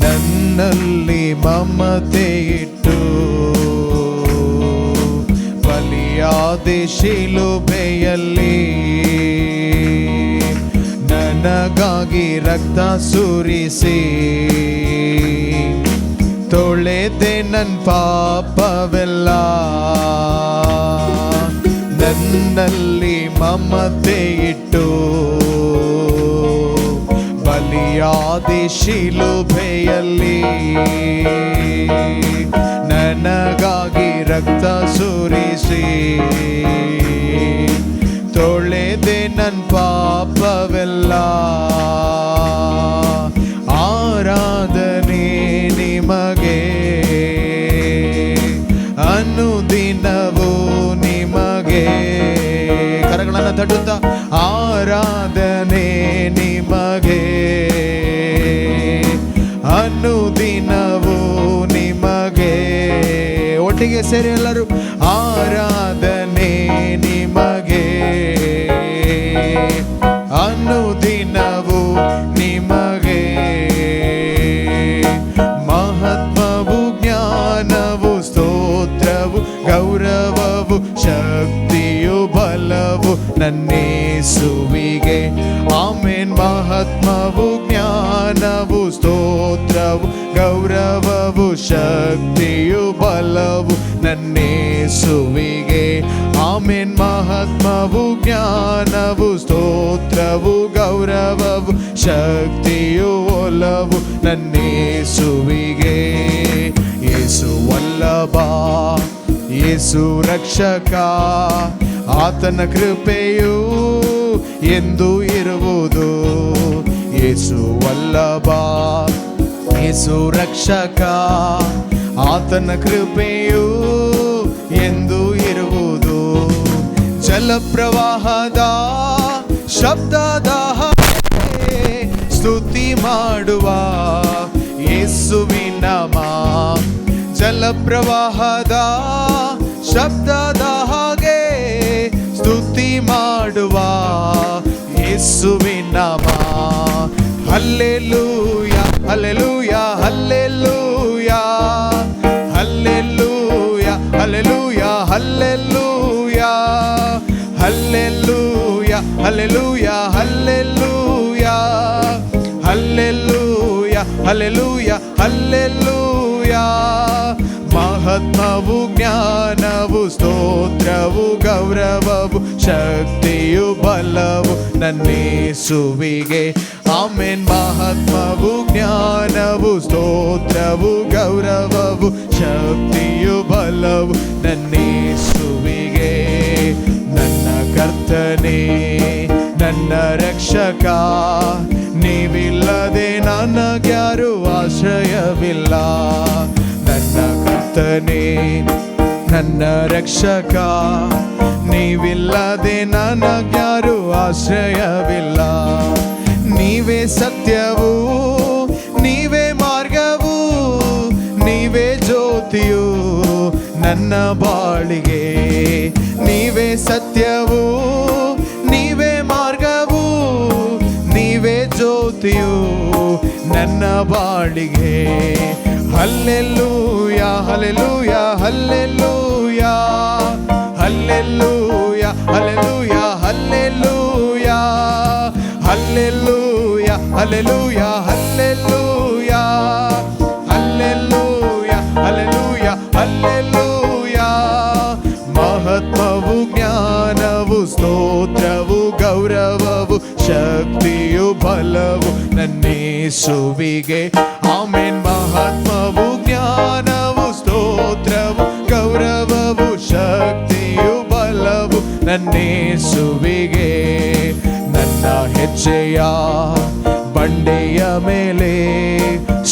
ನನ್ನಲ್ಲಿ ಮಮತೆ ಇಟ್ಟು ಬಲಿಯಾದೆ ಶಿಲುಬೆಯಲ್ಲಿ. ನನಗಾಗಿ ರಕ್ತ ಸುರಿಸಿ ತೊಳೆದೆ ನನ್ನ ಪಾಪವೆಲ್ಲ. ನನ್ನಲ್ಲಿ ಮಮತೆ ಇಟ್ಟು ಬಲಿಯಾದೆ ಶಿಲುಬೆಯಲ್ಲಿ. ನನಗಾಗಿ ರಕ್ತ ಸುರಿಸಿ ತೊಳೆದೆ ನನ್ನ ಪಾಪವೆಲ್ಲ. ಆರಾಧನೆ ನಿಮಗೆ ಅನುದಿನವೂ ನಿಮಗೆ. ಕರಗಳನ್ನು ತಟ್ಟುತ್ತಾ ಆರಾಧನೆ ನಿಮಗೆ ಅನುದಿನವೂ ನಿಮಗೆ. ಒಟ್ಟಿಗೆ ಸೇರಿ ಎಲ್ಲರೂ ಆರಾಧನೆ ನಿಮಗೆ ಅನುದಿನವೂ ನಿಮಗೆ. ಮಹತ್ವವು ಜ್ಞಾನವು ಸ್ತೋತ್ರವು ಗೌರವವು ಶಕ್ತಿಯು ಬಲವು ನನ್ನೇಸುವಿಗೆ. ಆಮೇನ್. ಮಹಾತ್ಮವು ಜ್ಞಾನವು ಸ್ತೋತ್ರವು ಗೌರವವು ಶಕ್ತಿಯು ಬಲವು ನನ್ನೇಸುವಿಗೆ. ಆಮೇನ್. ಮಹಾತ್ಮವು ಜ್ಞಾನವು ಸ್ತೋತ್ರವು ಗೌರವವು ಶಕ್ತಿಯು ಒಲವು ನನ್ನೇಸುವಿಗೆ. ಯೇಸು ವಲ್ಲಭ ಯೇಸು ರಕ್ಷಕ ಆತನ ಕೃಪೆಯು ಎಂದು ಇರುವುದು. ಯೇಸು ವಲ್ಲಭ ಯೇಸು ರಕ್ಷಕ ಆತನ ಕೃಪೆಯು ಎಂದು ಇರುವುದು. ಜಲಪ್ರವಾಹದ ಶಬ್ದದ ಸ್ತುತಿ ಮಾಡುವ ಯೇಸುವಿನ ನಾಮ. ಜಲಪ್ರವಾಹದ ಶಬ್ದದ ಹಾಗೆ ಸ್ತುತಿ ಮಾಡುವ ಯೇಸುವಿನ ನಾಮ. Hallelujah hallelujah hallelujah hallelujah hallelujah hallelujah hallelujah hallelujah hallelujah hallelujah hallelujah hallelujah. ಮಹತ್ಮವು ಜ್ಞಾನವು ಸ್ತೋತ್ರವು ಗೌರವವು ಶಕ್ತಿಯು ಬಲವು ನನ್ನೇಸುವಿಗೆ. ಆಮೆನ್. ಮಹತ್ಮವು ಜ್ಞಾನವು ಸ್ತೋತ್ರವು ಗೌರವವು ಶಕ್ತಿಯು ಬಲವು ನನ್ನೇಸುವಿಗೆ. ನನ್ನ ಕರ್ತನೇ ನನ್ನ ರಕ್ಷಕ, ನೀವಿಲ್ಲದೆ ನನಗ್ಯಾರು ಆಶ್ರಯವಿಲ್ಲ. ನನ್ನ ಕರ್ತನೇ ನನ್ನ ರಕ್ಷಕ, ನೀವಿಲ್ಲದೆ ನನಗ್ಯಾರು ಆಶ್ರಯವಿಲ್ಲ. ನೀವೇ ಸತ್ಯವು ನೀವೇ ಮಾರ್ಗವು ನೀವೇ ಜ್ಯೋತಿಯು ನನ್ನ ಬಾಳಿಗೆ. ನೀವೇ ಸತ್ಯವು ನೀವೇ ಮಾರ್ಗವು ನೀವೇ ಜ್ಯೋತಿಯು ನನ್ನ ಬಾಳಿಗೆ. Hallelujah hallelujah hallelujah hallelujah hallelujah hallelujah hallelujah hallelujah hallelujah hallelujah hallelujah hallelujah. ಮಹತ್ವವು ಜ್ಞಾನವು ಸ್ತೋತ್ರವು ಗೌರವವು ಶಕ್ತಿಯು ಬಲವು ನನ್ನೇಸುವಿಗೆ. ಆಮೆನ್. ಮಹತ್ವವು ಜ್ಞಾನವು ಸ್ತೋತ್ರವು ಗೌರವವು ಶಕ್ತಿಯು ಬಲವು ನನ್ನೇಸುವಿಗೆ. ನನ್ನ ಹೆಜ್ಜೆಯ ಬಂಡೆಯ ಮೇಲೆ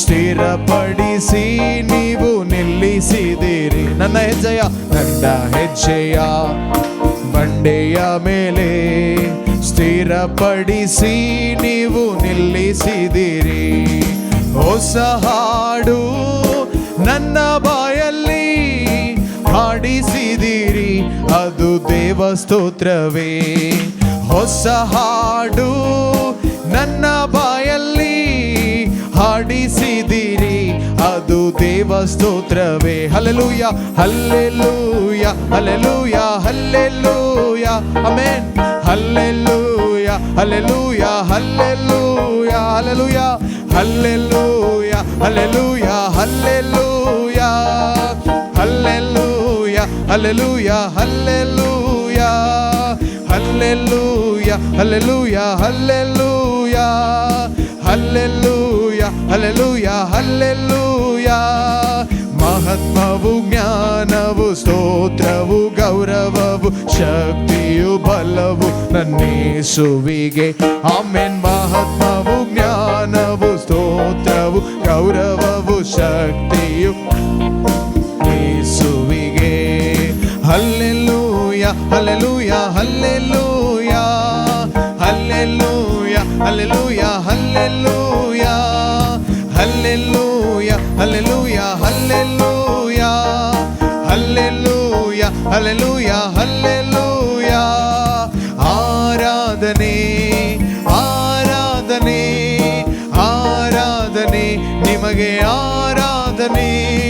ಸ್ಥಿರಪಡಿಸಿ ನೀವು ನಿಲ್ಲಿಸಿದಿರಿ. ನನ್ನ ಹೆಜ್ಜೆಯ ಬಂಡೆಯ ಮೇಲೆ ಸ್ಥಿರಪಡಿಸಿ ನೀವು ನಿಲ್ಲಿಸಿದಿರಿ. ಹೊಸ ಹಾಡು ನನ್ನ ಬಾಯಲ್ಲಿ ಹಾಡಿಸಿದಿರಿ, ಅದು ದೇವ ಸ್ತೋತ್ರವೇ. ಹೊಸ ಹಾಡು ನನ್ನ ಬಾಯಲ್ಲಿ ಹಾಡಿಸಿದಿರಿ, ಅದು ದೇವ ಸ್ತೋತ್ರವೇ. Hallelujah hallelujah hallelujah hallelujah. Amen. Hallelujah hallelujah hallelujah hallelujah hallelujah hallelujah hallelujah hallelujah hallelujah hallelujah hallelujah hallelujah hallelujah hallelujah hallelujah hallelujah. ಮಹತ್ವವು ಜ್ಞಾನವು ಸ್ತೋತ್ರವು ಗೌರವವು ಶಕ್ತಿಯು ಬಲವು ನನ್ನೇಸುವಿಗೆ. ಆಮೆನ್. ಮಹತ್ವವು ಜ್ಞಾನವು ಸ್ತೋತ್ರವು ಗೌರವವು ಶಕ್ತಿಯು ಯೇಸುವಿಗೆ. Hallelujah hallelujah hallelujah hallelujah hallelujah hallelujah